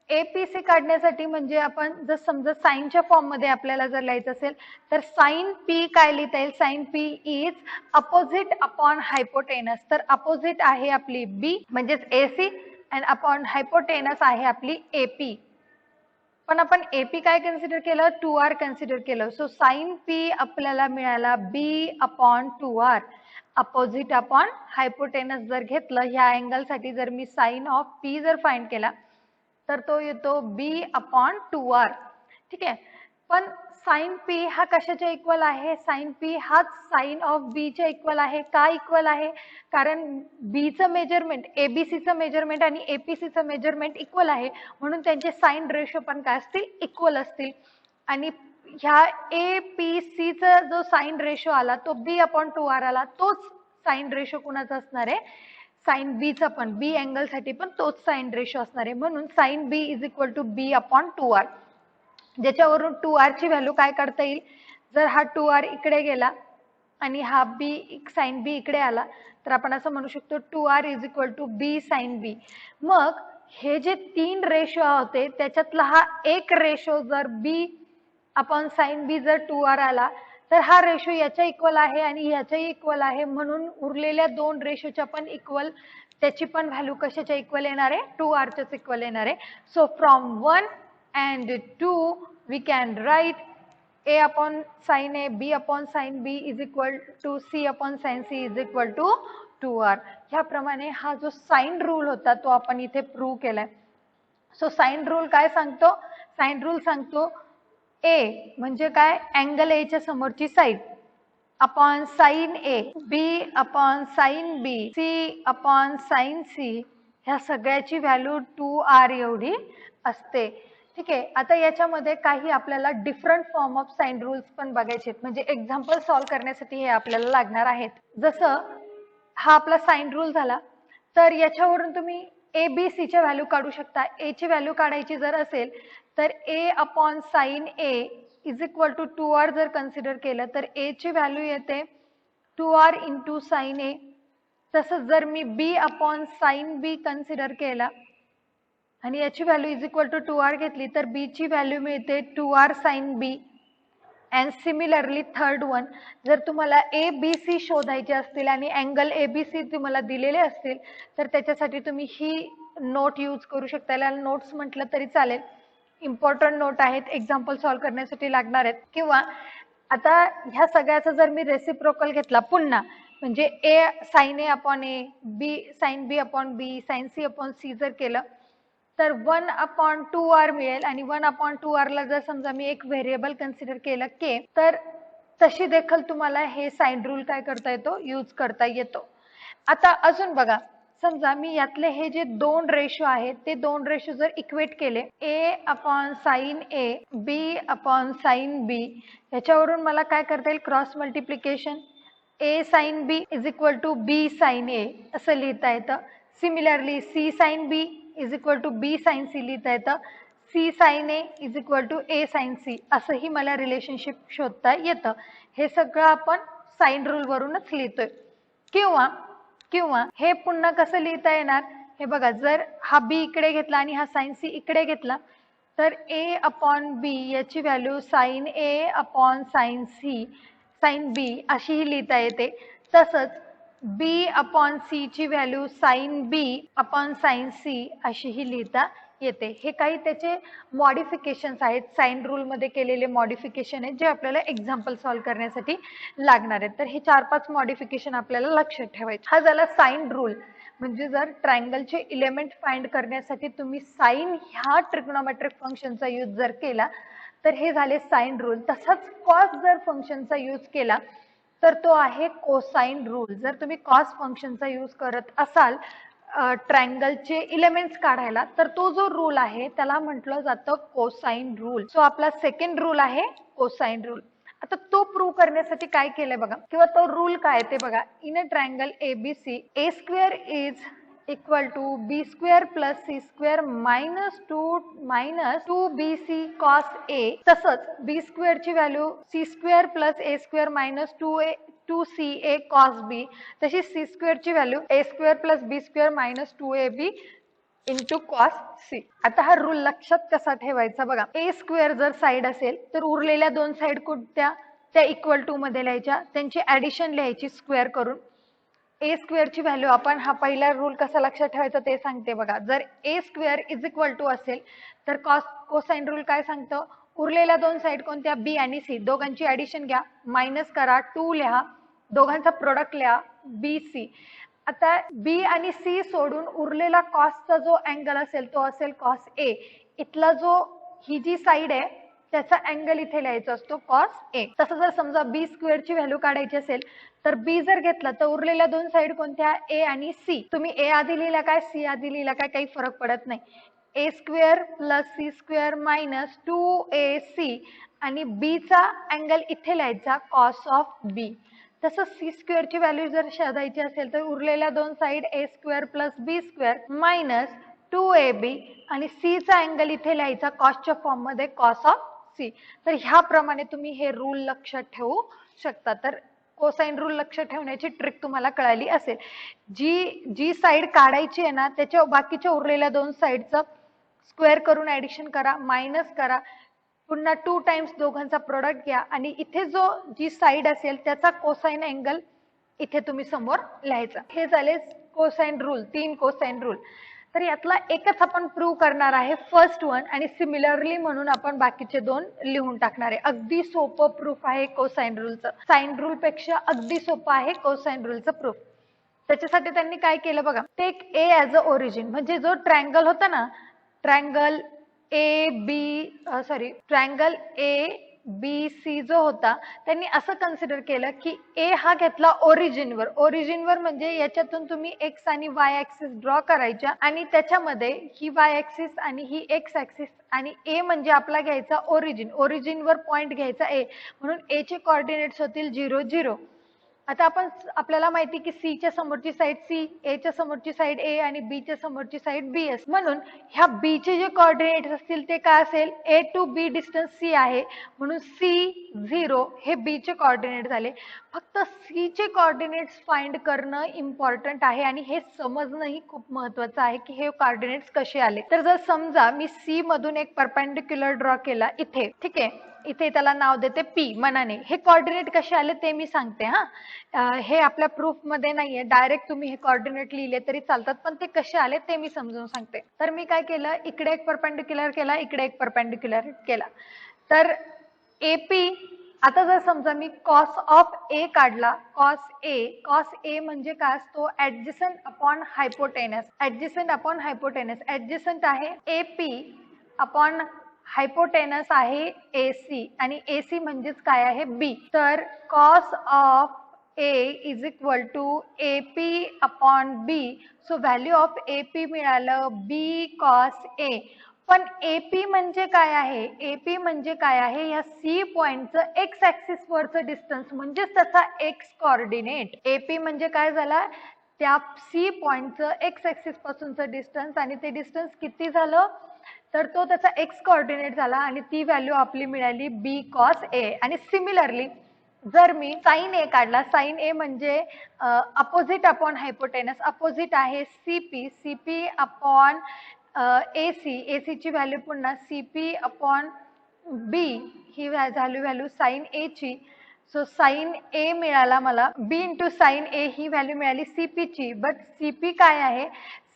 एपीसी काढण्यासाठी म्हणजे आपण जर समजा साइनच्या फॉर्म मध्ये आपल्याला जर लिहायचं असेल तर साइन पी काय लिहिता येईल? Sine P is opposite upon hypotenuse. तर अपोजिट आहे आपली बी म्हणजेच एसी अँड अपॉन हायपोटेनस आहे आपली एपी. पण आपण एपी काय कन्सिडर केलं? 2r कन्सिडर केलं. सो साइन पी आपल्याला मिळाला B upon 2r. Opposite upon hypotenuse जर घेतलं ह्या अँगल साठी, जर मी साइन ऑफ पी जर फाइंड केला तर तो येतो बी अपॉन 2r. ठीक आहे. पण साइन पी हा कशाच्या इक्वल आहे? साइन पी हाच साइन ऑफ बी च्या इक्वल आहे. का इक्वल आहे? कारण बीचं मेजरमेंट, एबीसीचं मेजरमेंट आणि एपीसीचं मेजरमेंट इक्वल आहे, म्हणून त्यांचे साइन रेशो पण काय असतील? इक्वल असतील. आणि ह्या एपीसीचा जो साइन रेशो आला तो बी अपॉन 2r आला, तोच साइन रेशो कुणाचा असणार आहे? साइन बी चा पण, बी अँगल साठी पण तोच साइन रेशो असणार आहे. म्हणून sine B is equal to B upon 2r, ज्याच्यावरून 2r ची व्हॅल्यू काय काढता येईल? जर हा 2r इकडे गेला आणि हा बी साइन बी इकडे आला तर आपण असं म्हणू शकतो 2r is equal to B sine B. मग हे जे 3 रेशो होते त्याच्यातला हा एक रेशो जर बी अपॉन साइन बी जर 2r आला तर हा रेशो याच्या इक्वल आहे आणि ह्याच्या इक्वल आहे, म्हणून उरलेल्या 2 रेशोच्या पण इक्वल, त्याची पण व्हॅल्यू कशाच्या इक्वल येणार आहे? 2r च्याच इक्वल येणार आहे. So from 1 and 2 we can write a upon sin a, b upon sin b is equal to c upon sin c is equal to 2r. ह्याप्रमाणे हा जो साइन रूल होता तो आपण इथे प्रूव्ह केलाय. सो साइन रूल काय सांगतो? साइन रूल सांगतो a म्हणजे काय? अँगल a च्या समोरची side upon sine a, b upon sine b, c upon sine c, ह्या सगळ्याची व्हॅल्यू 2r एवढी असते. ठीक आहे. आता याच्यामध्ये काही आपल्याला different form of sine rules पण बघायचे आहेत, म्हणजे एक्झाम्पल सॉल्व्ह करण्यासाठी हे आपल्याला लागणार आहेत. जसं हा आपला साइन रूल झाला तर याच्यावरून तुम्ही ए बी सी च्या व्हॅल्यू काढू शकता. ए ची व्हॅल्यू काढायची जर असेल तर A upon sine A is equal to 2r जर कन्सिडर केलं तर ए ची व्हॅल्यू येते 2r इंटू साइन ए. तसंच जर मी बी अपॉन साइन बी कन्सिडर केला आणि याची value is equal to 2r घेतली तर बी ची व्हॅल्यू मिळते 2r sine B. And similarly third one, जर तुम्हाला ए बी सी शोधायचे असतील आणि अँगल ए बी सी तुम्हाला दिलेले असतील तर त्याच्यासाठी तुम्ही ही नोट यूज करू शकता. याला नोट्स म्हटलं तरी चालेल, इम्पॉर्टंट नोट आहेत, एक्झाम्पल सॉल्व्ह करण्यासाठी लागणार आहेत. किंवा आता ह्या सगळ्याचा जर मी रेसिप्रोकल घेतला पुन्हा, म्हणजे ए साइन ए अपॉन ए, बी साइन बी अपॉन बी, साइन सी अपॉन सी जर केलं तर 1 अपॉन 2r मिळेल. आणि 1 अपॉन 2r ला जर समजा मी एक व्हेरिएबल कन्सिडर केलं के, तर तशी देखील तुम्हाला हे साइन रूल काय करता येतो? यूज करता येतो. आता अजून बघा, समजा मी यातले हे जे 2 रेशो आहेत ते 2 रेशो जर इक्वेट केले, A upon sine A, B upon sine B, याच्यावरून मला काय करता येईल? Cross multiplication, A sine B is equal to B sine A असं लिहिता येतं. Similarly C sine B is equal to B sine C लिहिता येतं. C sine A is equal to A sine C असंही मला रिलेशनशिप शोधता येतं. हे सगळं आपण साइन रूल वरूनच लिहितोय. किंवा हे पुन्हा कसं लिहिता येणार? हे बघा, जर हा बी इकडे घेतला आणि हा साइन सी इकडे घेतला तर a अपॉन बी याची व्हॅल्यू साइन ए अपॉन साइन बी अशीही लिहिता येते. तसंच बी अपॉन सी ची value sine B upon sine C अशीही लिहिता येते. हे काही त्याचे मॉडिफिकेशन्स आहेत, साइन रूल मध्ये केलेले मॉडिफिकेशन आहेत जे आपल्याला एक्झाम्पल सॉल्व्ह करण्यासाठी लागणार आहेत. तर हे 4-5 मॉडिफिकेशन आपल्याला लक्षात ठेवायचे. हा झाला साइन रूल. म्हणजे जर ट्रायंगलचे एलिमेंट फाइंड करण्यासाठी तुम्ही साइन ह्या ट्रिग्नोमेट्रिक फंक्शनचा यूज जर केला तर हे झाले साइन रूल. तसाच कॉस जर फंक्शनचा यूज केला तर तो आहे कोसाइन रूल. जर तुम्ही कॉस फंक्शनचा यूज करत असाल ट्रायंगलचे एलिमेंट्स काढायला तर तो जो रूल आहे त्याला म्हटलं जातं कोसाइन रूल. सो आपला सेकंड रूल आहे कोसाइन रूल. आता तो प्रूव्ह करण्यासाठी काय केलंय बघा, किंवा तो रूल काय ते बघा. In a triangle ABC A square is equal to B square plus C square minus 2bc cos A. तसंच बी स्क्वेअर ची value C square plus A square minus 2ca cos B. तशी C square ची value A square plus B square minus 2ab into cos C. आता हा rule लक्षात कसा ठेवायचा बघा. ए स्क्वेअर जर साइड असेल तर उरलेल्या दोन साइड कोणत्या, त्या इक्वल टू मध्ये लिहायच्या, त्यांची ऍडिशन लिहायची स्क्वेअर करून. ए स्क्वेअर ची व्हॅल्यू आपण हा पहिला रूल कसा लक्षात ठेवायचा ते सांगते बघा. जर ए स्क्वेअर इज इक्वल टू असेल तर कोसाइन रूल काय सांगतं, उरलेल्या दोन साइड कोणत्या बी आणि सी, दोघांची ऍडिशन घ्या, मायनस करा, 2 लिहा, दोघांचा प्रोडक्ट लिहा बी सी. आता बी आणि सी सोडून उरलेला कॉसचा जो अँगल असेल तो असेल कॉस ए. इथला जो ही जी साइड आहे त्याचा अँगल इथे लिहायचा असतो कॉस ए. तसं जर समजा बी स्क्वेअर ची व्हॅल्यू काढायची असेल तर बी जर घेतला तर उरलेल्या दोन साइड कोणत्या ए आणि सी. तुम्ही ए आधी लिहिला काय सी आधी लिहिला काय काही फरक पडत नाही. A square plus C square minus 2ac आणि बी चा अँगल इथे लिहायचा कॉस ऑफ बी. तसं सी स्क्वेअर ची व्हॅल्यू जर शोधायची असेल तर उरलेल्या दोन साइड ए square plus B square minus 2ab आणि सी चा अँगल इथे लिहायचा कॉसच्या फॉर्म मध्ये कॉस ऑफ सी. तर ह्याप्रमाणे तुम्ही हे रूल लक्षात ठेवू शकता. तर कोसाइन रूल लक्षात ठेवण्याची ट्रिक तुम्हाला कळाली असेल. जी साइड काढायची आहे ना त्याच्या बाकीच्या उरलेल्या दोन साइडचं स्क्वेअर करून ऍडिशन करा, मायनस करा, पुन्हा 2 टाइम्स दोघांचा प्रोडक्ट घ्या आणि इथे जी साइड असेल त्याचा कोसाइन अँगल इथे तुम्ही समोर लिहायचा. हे झाले कोसाइन रूल, 3 कोसाइन रूल. तर यातला एकच आपण प्रूव्ह करणार आहे फर्स्ट वन आणि सिमिलरली म्हणून आपण बाकीचे दोन लिहून टाकणार आहे. अगदी सोपं प्रूफ आहे कोसाइन रूलचं. साइन रूल पेक्षा अगदी सोपं आहे कोसाइन रूलचं प्रूफ. त्याच्यासाठी त्यांनी काय केलं बघा, take A as a origin. म्हणजे जो ट्रायंगल होता ना, ट्रायंगल ए बी सी जो होता त्यांनी असं कन्सिडर केलं की ए हा घेतला ओरिजिनवर म्हणजे याच्यातून तुम्ही एक्स आणि वाय ऍक्सिस ड्रॉ करायच्या आणि त्याच्यामध्ये ही वाय ऍक्सिस आणि ही एक्स ऍक्सिस आणि ए म्हणजे आपला घ्यायचा ओरिजिनवर पॉइंट घ्यायचा ए, म्हणून ए चे कोऑर्डिनेट्स होतील 0 0. आता आपल्याला माहिती की सी च्या समोरची साइड सी, ए च्या समोरची साइड ए आणि बी च्या समोरची साइड बी अस. म्हणून ह्या बी चे जे कोऑर्डिनेट्स असतील ते काय असेल, ए टू बी डिस्टन्स सी आहे म्हणून सी 0 हे बी चे कोऑर्डिनेट झाले. फक्त सी चे कोऑर्डिनेट्स फाइंड करणं इम्पॉर्टंट आहे आणि हे समजणंही खूप महत्त्वाचं आहे की हे कोऑर्डिनेट्स कसे आले. तर जर समजा मी सी मधून एक परपेंडिक्युलर ड्रॉ केला इथे, ठीक आहे, इथे त्याला नाव देते पी मनाने. हे कोऑर्डिनेट कसे आले ते मी सांगते हा. हे आपल्या प्रूफ मध्ये नाहीये, डायरेक्ट तुम्ही हे कोऑर्डिनेट लिहिले तरी चालतात, पण ते कसे आले ते मी समजून सांगते. तर मी काय केलं, इकडे एक परपेंडिक्युलर केला, इकडे एक परपेंडिक्युलर केला. तर एपी, आता जर समजा मी कॉस ऑफ ए काढला, कॉस ए म्हणजे काय असतो, ऍडजसंट अपॉन हायपोटेनस. ऍडजसंट आहे एपी अपॉन हायपोटेनस आहे AC आणि AC म्हणजेच काय आहे बी. तर cos of A is equal to AP upon B. So value of AP मिळालं B कॉस A. पण AP म्हणजे काय आहे, AP म्हणजे काय आहे, या C पॉइंटचं एक्स ऍक्सिस वरचं डिस्टन्स म्हणजेच त्याचा एक्स कोऑर्डिनेट. AP म्हणजे काय झाला, त्या C पॉइंटचं एक्स ऍक्सिस पासूनचं डिस्टन्स आणि ते डिस्टन्स किती झालं तर तो त्याचा एक्स कोऑर्डिनेट झाला आणि ती व्हॅल्यू आपली मिळाली बी कॉस ए. आणि सिमिलरली जर मी साइन ए काढला, साइन ए म्हणजे अपोजिट अपॉन हायपोटेनस, अपोजिट आहे सीपी अपॉन ए ची व्हॅल्यू पुन्हा CP अपॉन B ही व्हॅल्यू साइन ए ची. सो साइन ए मिळाला मला, B इंटू साइन ए ही व्हॅल्यू मिळाली CP ची. बट CP काय आहे?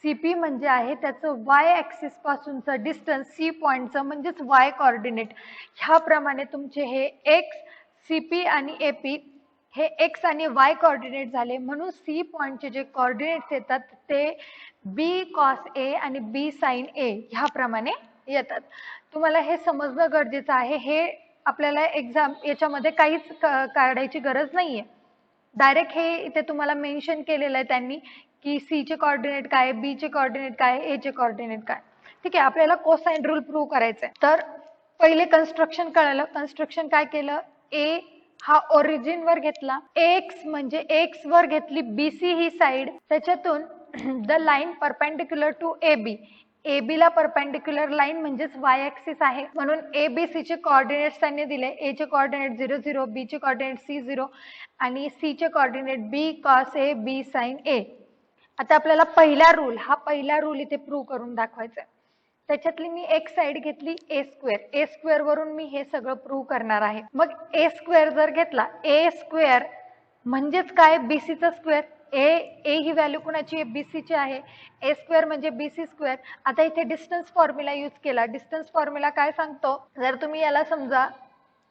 CP म्हणजे आहे त्याचं y ऍक्सिस पासूनचं डिस्टन्स, C पॉइंटचं म्हणजेच y कोऑर्डिनेट. ह्याप्रमाणे तुमचे हे x, CP आणि AP हे x आणि y कोऑर्डिनेट झाले. म्हणून C पॉइंटचे जे कोऑर्डिनेट्स येतात ते B cos A आणि B sin A ह्याप्रमाणे येतात. तुम्हाला हे समजणं गरजेचं आहे. हे आपल्याला एक्झाम याच्यामध्ये काहीच काढायची गरज नाहीये. डायरेक्ट हे इथे तुम्हाला मेन्शन केलेलं आहे त्यांनी की C चे कोऑर्डिनेट काय, B चे कोऑर्डिनेट काय, A चे कोऑर्डिनेट काय. ठीक आहे, आपल्याला कोसाइन रूल प्रूव्ह करायचं आहे. तर पहिले कन्स्ट्रक्शन कळलं. कन्स्ट्रक्शन काय केलं? A हा ओरिजिन वर घेतला, x म्हणजे x वर घेतली BC ही साइड, त्याच्यातून the line perpendicular to AB. AB ला परपेंडिक्युलर लाईन म्हणजेच y ऍक्सिस आहे, म्हणून ABC चे कोऑर्डिनेट्स त्यांनी दिले. A चे कोऑर्डिनेट 0 0, B चे कोऑर्डिनेट C0 आणि C चे coordinate B cos A, B sin A. आता आपल्याला पहिला रूल इथे प्रूव्ह करून दाखवायचा आहे. त्याच्यातली मी एक साइड घेतली a स्क्वेअर वरून मी हे सगळं प्रूव्ह करणार आहे. मग a स्क्वेअर जर घेतला, a स्क्वेअर म्हणजेच काय? BC चा स्क्वेअर. a ही व्हॅल्यू कुणाची आहे? BC ची आहे. a स्क्वेअर म्हणजे BC स्क्वेअर. आता इथे डिस्टन्स फॉर्म्युला यूज केला. डिस्टन्स फॉर्म्युला काय सांगतो? जर तुम्ही याला समजा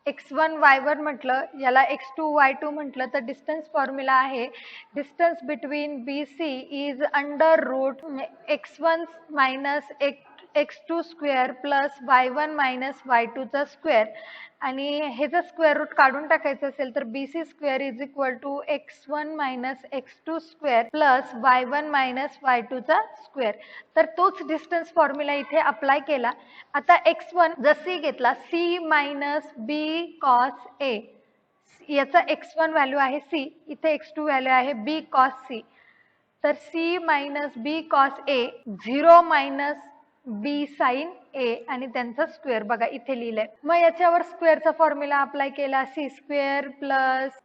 x1 y1 म्हटलं, याला x2 y2 म्हटलं, तर डिस्टन्स फॉर्म्युला आहे distance between BC is under root x1 minus x2 square plus y1 minus y2 चा स्क्वेअर. आणि हे जर स्क्वेअर रूट काढून टाकायचं असेल तर BC square is equal to x1 minus x2 square plus y1 minus y2 चा स्क्वेअर. तर तोच डिस्टन्स फॉर्म्युला इथे अप्लाय केला. आता x1 जर C घेतला, C minus B cos A, याचा x1 व्हॅल्यू आहे C, इथे x2 व्हॅल्यू आहे B cos C. तर C minus B cos A 0 minus B sin A आणि त्यांचा स्क्वेअर बघा इथे लिहिलंय. मग याच्यावर स्क्वेअरचा फॉर्म्युला अप्लाय केला, C square plus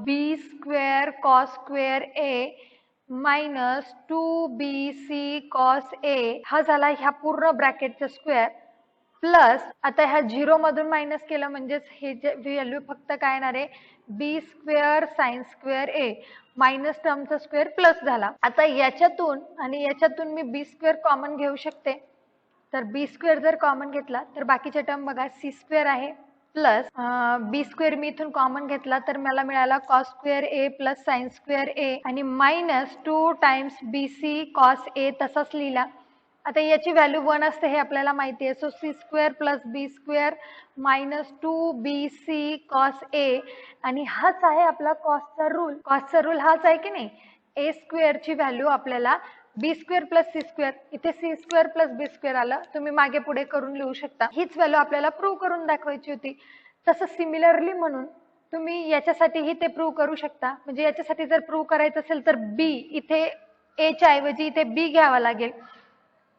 B square cos square A minus 2BC cos A हा झाला ह्या पूर्ण ब्रॅकेटचा स्क्वेअर, प्लस आता ह्या 0 मधून मायनस केलं म्हणजेच हे जे व्हॅल्यू फक्त काय येणार आहे? B square sine square A minus टर्मचा स्क्वेअर प्लस झाला. आता याच्यातून आणि याच्यातून मी B स्क्वेअर कॉमन घेऊ शकते. तर B स्क्वेअर जर कॉमन घेतला तर बाकीचे टर्म बघा, C स्क्वेअर आहे प्लस B स्क्वेअर मी इथून कॉमन घेतला तर मला मिळाला cos square A plus sine square A आणि minus 2 times BC cos A तसाच लिहिला. आता याची व्हॅल्यू 1 असते हे आपल्याला माहिती आहे. So C square plus B square minus 2BC cos A आणि हाच आहे आपला कॉसचा रूल. कॉसचा रूल हाच आहे की नाही? A स्क्वेअर ची व्हॅल्यू आपल्याला B square plus C square, इथे C square plus B square आलं, तुम्ही मागे पुढे करून लिहू शकता. हीच व्हॅल्यू आपल्याला प्रूव्ह करून दाखवायची होती. तसं सिमिलरली म्हणून तुम्ही याच्यासाठीही ते प्रूव्ह करू शकता. म्हणजे याच्यासाठी जर प्रूव्ह करायचं असेल तर B इथे A च्या ऐवजी इथे B घ्यावा लागेल.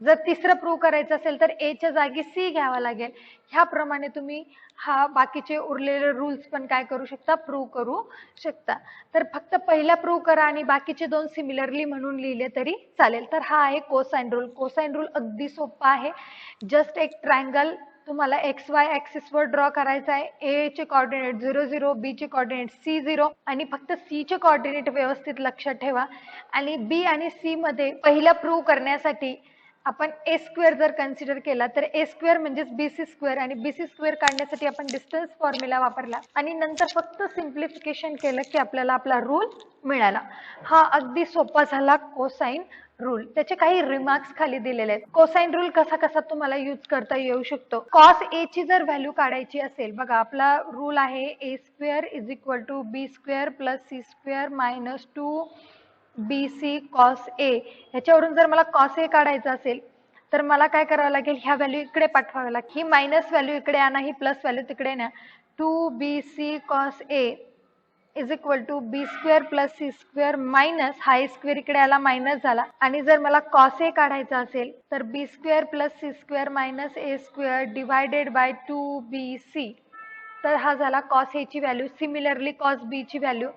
जर तिसरं प्रूव्ह करायचं असेल तर A च्या जागी C घ्यावा लागेल. ह्याप्रमाणे तुम्ही हा बाकीचे उरलेले रूल्स पण काय करू शकता? प्रूव्ह करू शकता. तर फक्त पहिला प्रूव्ह करा आणि बाकीचे दोन सिमिलरली म्हणून लिहिले तरी चालेल. तर हा आहे कोसाइन रूल. कोसाइन रूल अगदी सोपा आहे. जस्ट एक ट्रायंगल तुम्हाला XY ऍक्सिस वर ड्रॉ करायचा आहे. A चे कोऑर्डिनेट 0 0, B चे कोऑर्डिनेट C0 आणि फक्त C चे कोऑर्डिनेट व्यवस्थित लक्षात ठेवा. आणि B आणि C मध्ये पहिला प्रूव्ह करण्यासाठी आपण A स्क्वेअर जर कन्सिडर केला तर A स्क्वेअर म्हणजेच BC स्क्वेअर आणि BC स्क्वेअर काढण्यासाठी आपण डिस्टन्स फॉर्म्युला वापरला आणि नंतर फक्त सिम्प्लिफिकेशन केलं की आपल्याला आपला रूल मिळाला. हा अगदी सोपा झाला कोसाइन रूल. त्याचे काही रिमार्क्स खाली दिलेले आहेत. कोसाइन रूल कसा कसा तुम्हाला यूज करता येऊ शकतो? cos A ची जर व्हॅल्यू काढायची असेल, बघा आपला रूल आहे A square is equal to B square plus C square minus 2BC cos A. ह्याच्यावरून जर मला cos A काढायचं असेल तर मला काय करावं लागेल? ह्या व्हॅल्यू इकडे पाठवावं लागेल. ही मायनस व्हॅल्यू इकडे आणा, ही प्लस व्हॅल्यू तिकडे न्या. 2BC cos A is equal to B square plus C square minus हा A स्क्वेअर इकडे आला, मायनस झाला. आणि जर मला cos A काढायचा असेल तर B square plus C square minus A square divided by 2BC. तर हा झाला cos A ची व्हॅल्यू. सिमिलरली cos B ची व्हॅल्यू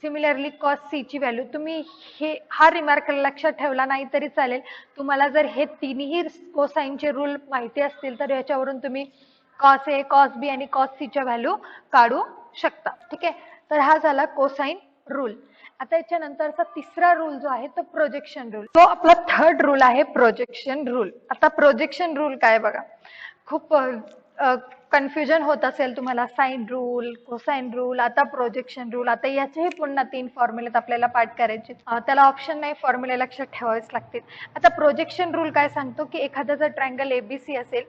सिमिलरली कॉस सी ची व्हॅल्यू तुम्ही हा रिमार्क लक्षात ठेवला नाही तरी चालेल. तुम्हाला जर हे तिन्ही कोसाइनचे रूल माहिती असतील तर याच्यावरून तुम्ही कॉस ए, कॉस बी आणि कॉस सी च्या व्हॅल्यू काढू शकता. ठीक आहे, तर हा झाला कोसाइन रूल. आता याच्यानंतरचा तिसरा रूल जो आहे तो प्रोजेक्शन रूल. तो आपला थर्ड रूल आहे प्रोजेक्शन रूल. आता प्रोजेक्शन रूल काय बघा, खूप कन्फ्युजन होत असेल तुम्हाला. साइन रूल, कोसाइन रूल, आता प्रोजेक्शन रूल. आता याचेही पुन्हा 3 फॉर्म्युलेत आपल्याला पाठ करायचे. त्याला ऑप्शन नाही, फॉर्म्युले लक्षात ठेवावेच लागतील. आता प्रोजेक्शन रूल काय सांगतो की एखादा जर ट्रायंगल एबीसी असेल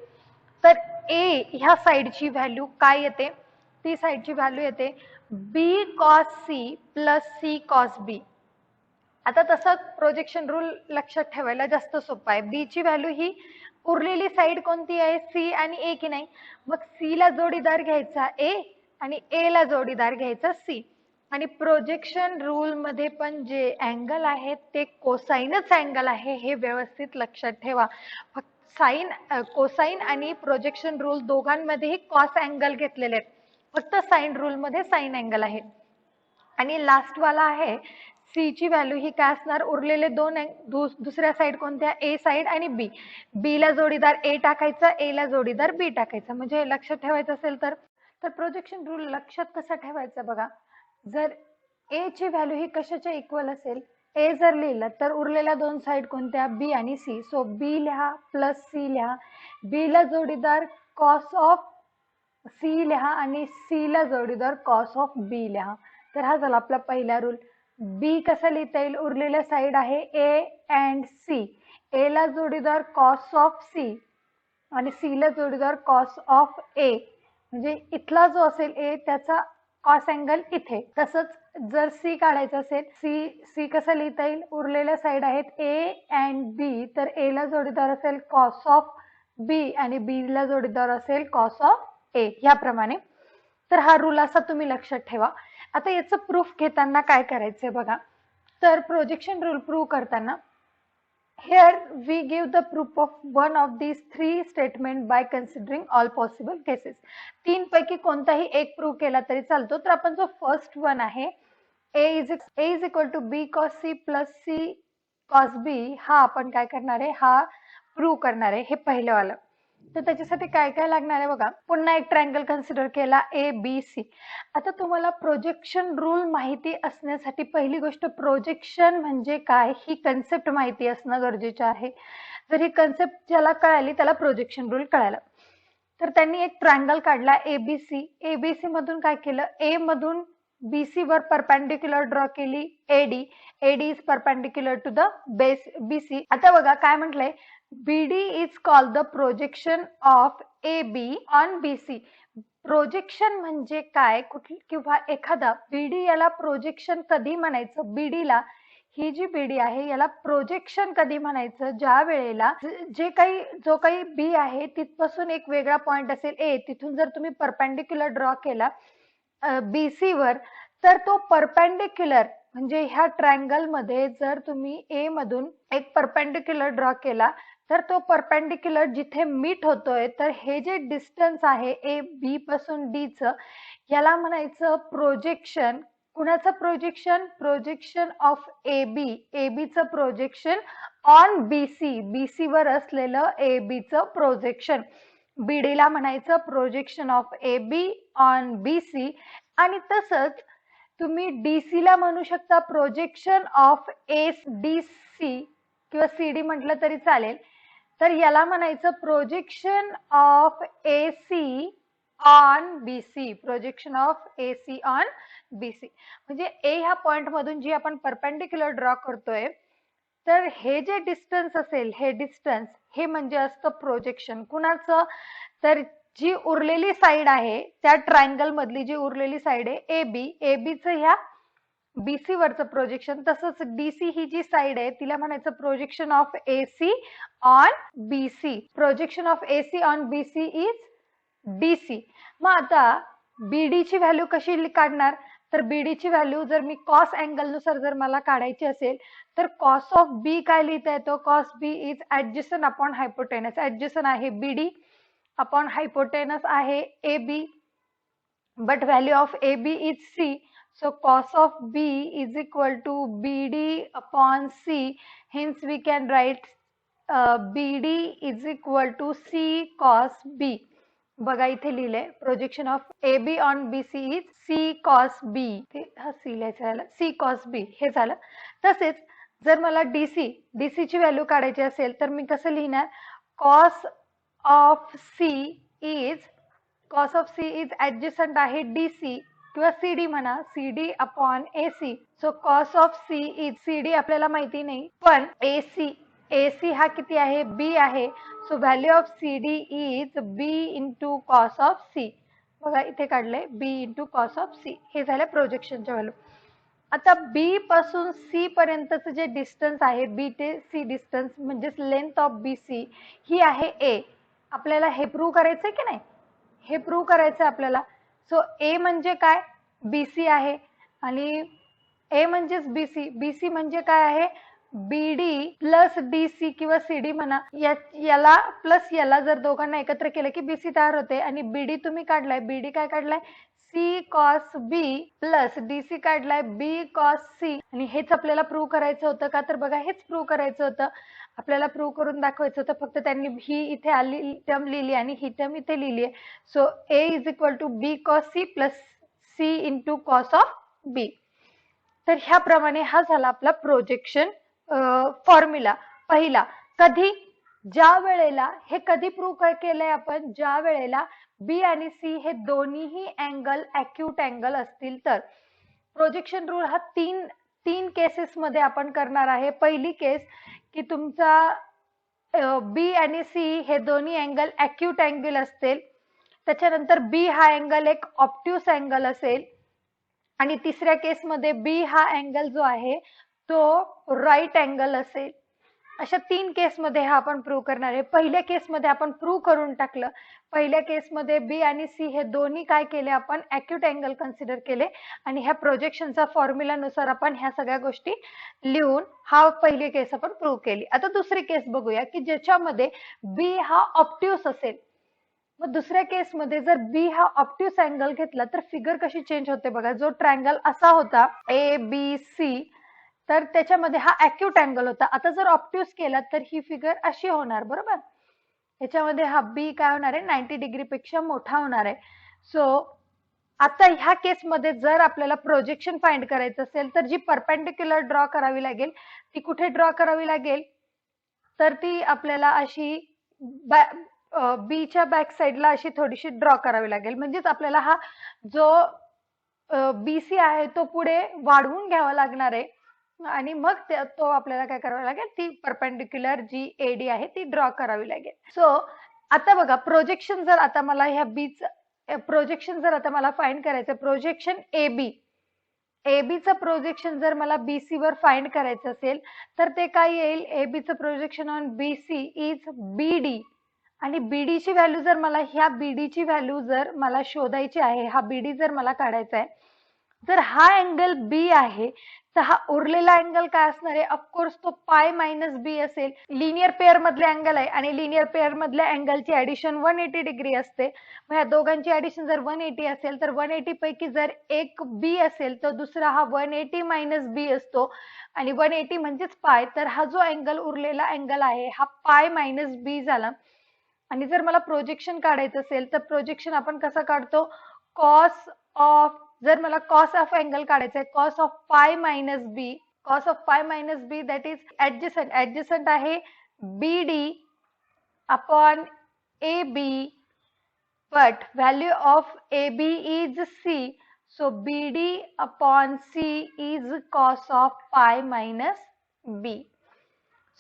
तर ए ह्या साइडची व्हॅल्यू काय येते, ती साइडची व्हॅल्यू येते B cos C plus C cos B. आता तसं प्रोजेक्शन रूल लक्षात ठेवायला जास्त सोपं आहे. बी ची व्हॅल्यू ही उरलेली साइड कोणती आहे, सी आणि ए की नाही. मग सी ला जोडीदार घ्यायचा ए आणि ए ला जोडीदार घ्यायचा सी. आणि प्रोजेक्शन रूल मध्ये पण जे अँगल आहे ते कोसाइनच अँगल आहे हे व्यवस्थित लक्षात ठेवा. फक्त साइन, कोसाइन आणि प्रोजेक्शन रूल दोघांमध्येही कॉस अँगल घेतलेले आहेत, फक्त साइन रूल मध्ये साइन अँगल आहे. आणि लास्ट वाला आहे सी ची व्हॅल्यू ही काय असणार, उरलेले दोन दुसऱ्या साइड कोणत्या, ए साइड आणि बी. बी ला जोडीदार ए टाकायचा, ए ला जोडीदार बी टाकायचा. म्हणजे लक्षात ठेवायचं असेल तर प्रोजेक्शन रूल लक्षात कसा ठेवायचा बघा. जर ए ची व्हॅल्यू ही कशाच्या इक्वल असेल, ए जर लिहिलं तर उरलेल्या दोन साइड कोणत्या, बी आणि सी. सो बी लिहा प्लस सी लिहा. बी ला जोडीदार कॉस ऑफ सी लिहा आणि सी ला जोडीदार कॉस ऑफ बी लिहा. तर हा झाला आपला पहिला रूल. बी कसा लिहिता येईल, उरलेल्या साइड आहे ए अँड सी. ए ला जोडीदार कॉस ऑफ सी आणि सी ला जोडीदार कॉस ऑफ ए. म्हणजे इथला जो असेल ए त्याचा कॉस अँगल इथे. तसंच जर सी काढायचं असेल, सी कसा लिहिता येईल, उरलेल्या साइड आहेत ए अँड बी. तर ए ला जोडीदार असेल कॉस ऑफ बी आणि बी ला जोडीदार असेल कॉस ऑफ ए, ह्याप्रमाणे. तर हा रूल असा तुम्ही लक्षात ठेवा. आता याचं प्रूफ घेताना काय करायचंय बघा. तर प्रोजेक्शन रूल प्रूव्ह करताना here we give the proof of one of these three statement by considering all possible cases. तीन पैकी कोणताही एक प्रूव्ह केला तरी चालतो. तर आपण जो फर्स्ट वन आहे a is equal to b cos c plus c cos b, हा आपण काय करणार आहे, हा प्रूव्ह करणार आहे, हे पहिलं वाला. तर त्याच्यासाठी काय काय लागणार आहे बघा. पुन्हा एक ट्रायंगल कन्सिडर केला ए बी सी. आता तुम्हाला प्रोजेक्शन रूल माहिती असण्यासाठी पहिली गोष्ट प्रोजेक्शन म्हणजे काय ही कन्सेप्ट माहिती असणं गरजेचं आहे. जर ही कन्सेप्ट ज्याला कळाली त्याला प्रोजेक्शन रूल कळाला. तर त्यांनी एक ट्रायंगल काढला एबीसी. एबीसी मधून काय केलं, ए मधून बीसी वर परपेंडिक्युलर ड्रॉ केली AD. AD is perpendicular to the base BC. आता बघा काय म्हटलंय, BD is called the projection of AB on BC. Projection म्हणजे काय, किंवा एखादा BD याला प्रोजेक्शन कधी म्हणायचं, BD ला, ही जी BD आहे याला प्रोजेक्शन कधी म्हणायचं, ज्या वेळेला जो काही B आहे तिथपासून एक वेगळा पॉइंट असेल A, तिथून जर तुम्ही परपेंडिक्युलर ड्रॉ केला BC वर, तर तो परपेंडिक्युलर म्हणजे ह्या ट्रायंगल मध्ये जर तुम्ही A मधून एक परपेंडिक्युलर ड्रॉ केला तर तो परपेंडिक्युलर जिथे मीट होतोय, तर हे जे डिस्टन्स आहे ए बी पासून डी चं, याला म्हणायचं प्रोजेक्शन. कुणाचं projection, projection of A B. A B चं प्रोजेक्शन ऑन बीसी, बीसी वर असलेलं ए बी चं प्रोजेक्शन. बीडी ला म्हणायचं projection of A B on BC. आणि तसंच तुम्ही डीसी ला म्हणू शकता projection of S D C किंवा सीडी म्हटलं तरी चालेल. तर याला म्हणायचं projection of AC on BC. Projection of AC on BC म्हणजे ए ह्या पॉइंट मधून जी आपण परपेंडिक्युलर ड्रॉ करतोय, तर हे जे डिस्टन्स असेल, हे डिस्टन्स हे म्हणजे असतं प्रोजेक्शन. कुणाचं, तर जी उरलेली साइड आहे त्या ट्रायंगल मधली जी उरलेली साइड आहे ए बी, ए बीचं ह्या बीसी वरचं प्रोजेक्शन. तसंच डीसी ही जी साइड आहे तिला म्हणायचं projection of AC on BC. Projection of AC on BC is DC. मग आता बीडी ची व्हॅल्यू कशी काढणार, तर बीडी ची व्हॅल्यू जर मी कॉस अँगल नुसार जर मला काढायची असेल तर कॉस ऑफ बी काय लिहिता येतो, cos B is adjacent upon hypotenuse. Adjacent आहे बीडी अपॉन हायपोटेनस आहे A B, but value of A B is C. So cos of B is equal to BD upon C. Hence we can write BD is equal to C cos B. बघा इथे लिहिलंय projection of AB on BC is C cos B. हा C लिहायचं झालं, C cos B हे झालं. तसेच जर मला DC ची व्हॅल्यू काढायची असेल तर मी कसं लिहिणार, cos of C is adjacent आहे DC किंवा CD म्हणा, CD upon AC. So cos of C is CD आपल्याला माहिती नाही, पण AC हा किती आहे, B आहे. So value of CD is B into cos of C. बघा इथे काढलंय B into cos of C. हे झालं प्रोजेक्शनच्या व्हॅल्यू. आता B पासून C पर्यंतचं जे डिस्टन्स आहे, B ते C डिस्टन्स म्हणजेच लेंथ ऑफ BC ही आहे A. आपल्याला हे प्रूव्ह करायचंय की नाही, हे प्रूव्ह करायचं आपल्याला. सो A म्हणजे काय, BC आहे, आणि A म्हणजेच BC म्हणजे काय आहे, BD प्लस DC किंवा CD म्हणा, याला प्लस याला जर दोघांना एकत्र केलं की BC तयार होते. आणि BD तुम्ही काढलाय, BD काय काढलाय, C cos B plus DC काढलाय B cos C. आणि हेच आपल्याला प्रूव्ह करायचं होतं का, तर बघा हेच प्रूव्ह करायचं होतं आपल्याला, प्रूव्ह करून दाखवायचं होतं. फक्त त्यांनी ही इथे आली टर्म लिहिली आणि ही टर्म इथे लिहिली आहे. So A is equal to B cos C plus C into cos of B. तर ह्याप्रमाणे हा झाला आपला प्रोजेक्शन फॉर्म्युला पहिला. कधी, ज्या वेळेला हे कधी प्रूव्ह केलंय आपण, ज्या वेळेला B आणि C हे दोन्हीही अँगल ॲक्यूट अँगल असतील तर. प्रोजेक्शन रूल हा तीन केसेस मध्ये आपण करणार आहे. पहिली केस की तुमचा B आणि C हे दोन्ही अँगल ॲक्यूट अँगल असतील, त्याच्यानंतर B हा अँगल एक ऑब्ट्यूस अँगल असेल, आणि तिसऱ्या केसमध्ये B हा अँगल जो आहे तो राईट अँगल असेल. अशा 3 केसमध्ये हा आपण प्रूव्ह करणार आहे. पहिल्या केसमध्ये आपण प्रूव्ह करून टाकलं. पहिल्या केसमध्ये B आणि C हे दोन्ही काय केले, आपण ॲक्यूट अँगल कन्सिडर केले, आणि ह्या प्रोजेक्शनचा फॉर्म्युलानुसार आपण ह्या सगळ्या गोष्टी लिहून हा पहिली केस आपण प्रूव्ह केली. आता दुसरी केस बघूया की ज्याच्यामध्ये B हा ऑब्ट्यूस असेल. मग दुसऱ्या केसमध्ये जर B हा ऑब्ट्यूस अँगल घेतला तर फिगर कशी चेंज होते बघा. जो ट्रायंगल असा होता ABC, तर त्याच्यामध्ये हा ॲक्यूट अँगल होता. आता जर ऑब्ट्यूस केला तर ही फिगर अशी होणार, बरोबर. याच्यामध्ये हा B काय होणार आहे, 90 डिग्री पेक्षा मोठा होणार आहे. सो आता ह्या केसमध्ये जर आपल्याला प्रोजेक्शन फाइंड करायचं असेल तर जी परपेंडिक्युलर ड्रॉ करावी लागेल, ती कुठे ड्रॉ करावी लागेल, तर ती आपल्याला अशी B च्या बॅक साईडला अशी थोडीशी ड्रॉ करावी लागेल. म्हणजेच आपल्याला हा जो BC आहे तो पुढे वाढवून घ्यावा लागणार आहे, आणि मग तो आपल्याला काय करावं लागेल, ती परपेंडिक्युलर जी AD आहे ती ड्रॉ करावी लागेल. सो आता बघा प्रोजेक्शन जर आता मला ह्या Bचं प्रोजेक्शन जर आता मला फाइंड करायचं, प्रोजेक्शन ABचं प्रोजेक्शन जर मला BC वर फाइंड करायचं असेल तर ते काय येईल, ABचं projection on BC is BD. आणि BD ची व्हॅल्यू जर मला, ह्या BD ची व्हॅल्यू जर मला शोधायची आहे, हा BD जर मला काढायचा आहे, तर हा अँगल B आहे, तर हा उरलेला अँगल काय असणार आहे, ऑफकोर्स तो पाय मायनस B असेल. लिनियर पेअर मधले अँगल आहे आणि लिनियर पेअर मधल्या अँगलची ऍडिशन 180 डिग्री असते. मग या दोघांची ऍडिशन जर 180 असेल तर 180 पैकी जर एक B असेल तर दुसरा हा 180 मायनस B असतो, आणि 180 म्हणजेच पाय. तर हा जो अँगल उरलेला अँगल आहे हा पाय मायनस B झाला. आणि जर मला प्रोजेक्शन काढायचं असेल तर प्रोजेक्शन आपण कसं काढतो, कॉस ऑफ, जर मला कॉस ऑफ अँगल काढायचा आहे, cos of pi minus B that is adjacent आहे BD upon AB, but value of AB is C, so BD upon C is cos of pi minus B.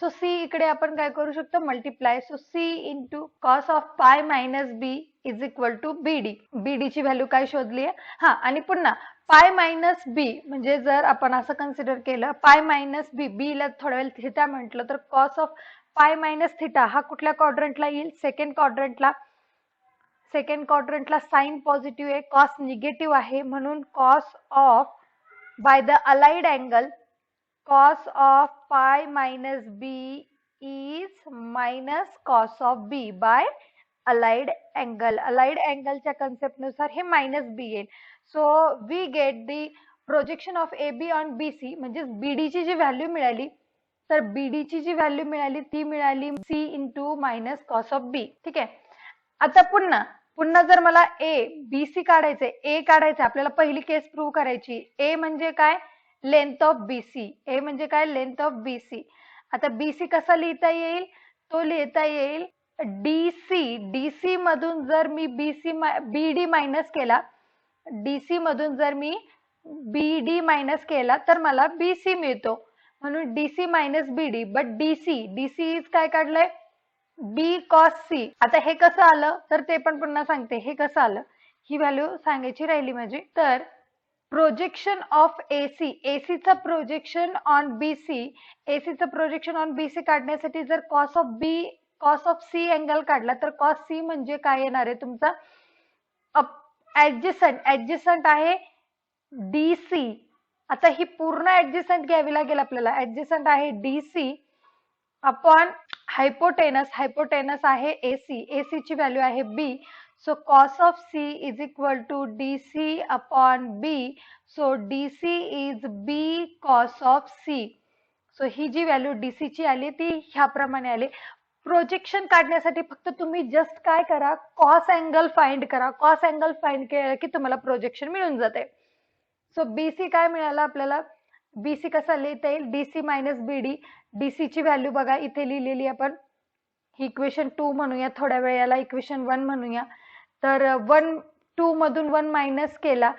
So C इकडे आपण काय करू शकतो, multiply. So C into cos of pi minus B is equal to BD. BD ची value काय शोधली आहे, हा. आणि पुन्हा पाय मायनस B म्हणजे जर आपण असं कन्सिडर केलं, पाय मायनस B ला थोड्या वेळ थिटा म्हटलं तर cos of pi minus theta हा कुठल्या क्वाड्रंटला येईल, सेकंड क्वाड्रंटला. सेकंड क्वाड्रंटला साइन पॉझिटिव्ह आहे, कॉस निगेटिव्ह आहे, म्हणून cos of by the allied angle cos of pi minus B is minus cos of B by allied angle. Allied angle च्या concept नुसार हे minus B येईल. So we get the projection of A B on B C म्हणजेच BD ची जी value मिळाली, तर BD ची जी value मिळाली ती मिळाली C into minus cos of B. ठीक आहे. आता पुन्हा जर मला BC काढायचंय, A काढायचं, आपल्याला पहिली केस प्रूव्ह करायची. A म्हणजे काय? Length of BC. A म्हणजे काय? Length of BC. आता BC कसा लिहिता येईल? तो लिहिता येईल DC मधून जर मी BD मायनस केला, DC मधून जर मी BD मायनस केला तर मला BC मिळतो. म्हणून DC minus BD. But DC is काय काढलंय? B cos C. आता हे कसं आलं तर ते पण पुन्हा सांगते. हे कसं आलं ही व्हॅल्यू सांगायची राहिली माझी. तर प्रोजेक्शन ऑफ AC चं प्रोजेक्शन ऑन BC काढण्यासाठी जर कॉस ऑफ C अँगल काढला तर कॉस C म्हणजे काय येणार आहे तुमचा? ऍडजसंट आहे DC. आता ही पूर्ण ऍडजसंट घ्यावी लागेल आपल्याला. ऍडजसंट आहे DC अपॉन हायपोटेनस आहे AC ची व्हॅल्यू आहे B. So cos of C is equal to DC upon B. So DC is B cos of C. So ही जी व्हॅल्यू DC ची आली ती ह्याप्रमाणे आली. प्रोजेक्शन काढण्यासाठी फक्त तुम्ही जस्ट काय करा? कॉस अँगल फाइंड करा. कॉस अँगल फाइंड केलं की तुम्हाला प्रोजेक्शन मिळून जाते. सो BC काय मिळालं आपल्याला? BC कसा लिहिता येईल? DC minus BD. DC ची व्हॅल्यू बघा इथे लिहिलेली आपण. ही इक्वेशन 2 म्हणूया, थोड्या वेळाला इक्वेशन 1 म्हणूया. तर 2 मधून 1 मायनस केला,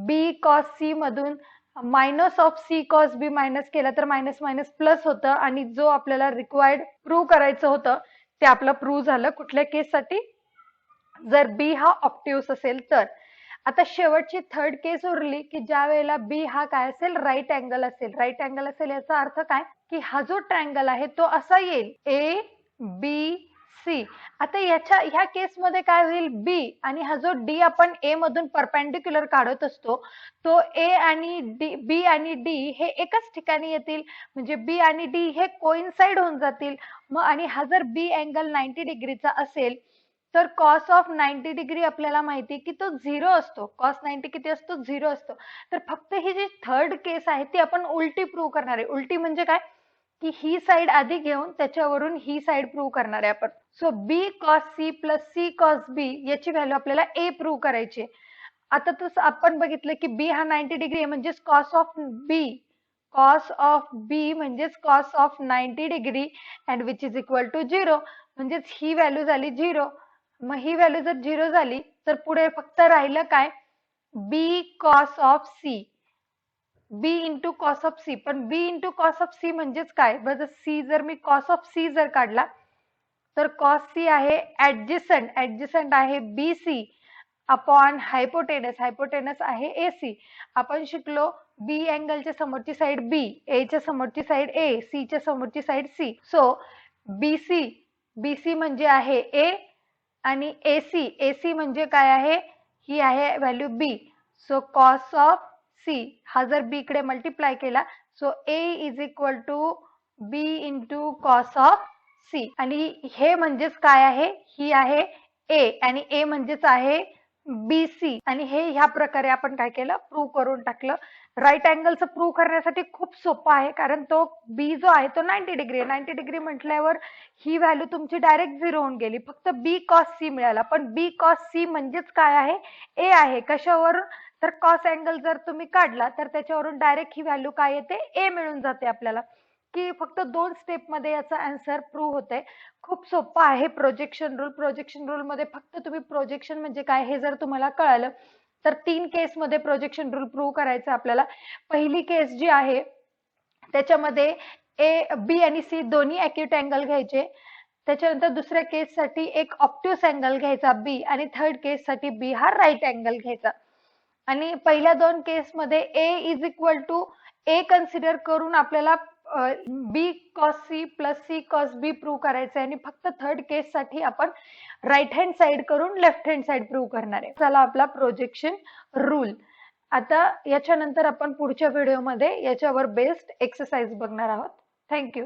B cos C मधून minus of C cos B minus केला तर मायनस मायनस प्लस होतं आणि जो आपल्याला रिक्वायर्ड प्रूव्ह करायचं होतं ते आपलं प्रूव्ह झालं. कुठल्या केससाठी? जर B हा ऑक्टिव्स असेल तर. आता शेवटची थर्ड केस उरली की ज्या वेळेला B हा काय असेल? राईट अँगल असेल. राईट अँगल असेल याचा अर्थ काय? की हा जो ट्रायंगल आहे तो असा येईल ABC. आता ह्या केसमध्ये काय होईल? B आणि हा जो D आपण A मधून परपेंडिक्युलर काढत असतो तो B आणि D हे एकाच ठिकाणी येतील. म्हणजे B आणि D हे कोइन्साइड होऊन जातील. मग आणि हा जर B अँगल 90 डिग्रीचा असेल तर कॉस ऑफ 90 डिग्री आपल्याला माहिती की तो 0 असतो. कॉस 90 किती असतो? 0 असतो. तर फक्त ही जी थर्ड केस आहे ती आपण उलटी प्रूव्ह करणार आहे. उलटी म्हणजे काय? की ही साइड आधी घेऊन त्याच्यावरून ही साइड प्रूव्ह करणार आहे आपण. So B cos C plus C cos B याची व्हॅल्यू आपल्याला A प्रूव्ह करायची. आता तसं आपण बघितलं की B हा 90 डिग्री आहे म्हणजेच कॉस ऑफ B म्हणजेच cos of 90 degree and which is equal to 0. म्हणजेच ही व्हॅल्यू झाली 0. मग ही व्हॅल्यू जर 0 झाली तर पुढे फक्त राहिलं काय? B cos of C. B into cos of C. पण B into cos of C म्हणजेच काय? बघ C जर मी कॉस ऑफ C जर काढला तर कॉस C आहे ऍडजसंट आहे BC अपॉन हायपोटेनस आहे AC. आपण शिकलो B अँगलच्या समोरची साइड B, A च्या समोरची साइड A, C च्या समोरची साइड C. सो BC म्हणजे आहे A आणि AC म्हणजे काय आहे? ही आहे value B. So cos of C हा जर B कडे मल्टिप्लाय केला so A is equal to B into cos of C. आणि हे म्हणजेच काय आहे? ही आहे A आणि A म्हणजेच आहे BC. आणि हे ह्या प्रकारे आपण काय केलं? प्रूव्ह करून टाकलं. राईट अँगलचं प्रूव्ह करण्यासाठी खूप सोपं आहे कारण तो B जो आहे तो 90 डिग्री आहे. 90 डिग्री म्हटल्यावर ही व्हॅल्यू तुमची डायरेक्ट 0 होऊन गेली. फक्त B cos C मिळाला. पण B cos C म्हणजेच काय आहे? A आहे. कशावर? तर कॉस अँगल जर तुम्ही काढला तर त्याच्यावरून डायरेक्ट ही व्हॅल्यू काय येते? A मिळून जाते आपल्याला. की फक्त 2 स्टेप मध्ये याचा आन्सर प्रूव्ह होते. खूप सोपं आहे प्रोजेक्शन रूल मध्ये फक्त तुम्ही प्रोजेक्शन म्हणजे काय हे जर तुम्हाला कळालं तर 3 केस मध्ये प्रोजेक्शन रूल प्रूव्ह करायचं आपल्याला. पहिली केस जी आहे त्याच्यामध्ये B आणि C दोन्ही अॅक्यूट अँगल घ्यायचे. त्याच्यानंतर दुसऱ्या केस साठी एक ऑब्ट्यूस अँगल घ्यायचा B आणि थर्ड केस साठी B हा राईट अँगल घ्यायचा. आणि पहिल्या 2 केस मध्ये A is equal to A consider करून आपल्याला B cos C plus C cos B prove करायचं आहे आणि फक्त थर्ड केस साठी आपण राईट हँड साइड करून लेफ्ट हँड साइड प्रूव्ह करणार आहे. चला आपला प्रोजेक्शन रूल. आता याच्यानंतर आपण पुढच्या व्हिडिओमध्ये याच्यावर बेस्ड एक्सरसाइज बघणार आहोत. थँक्यू.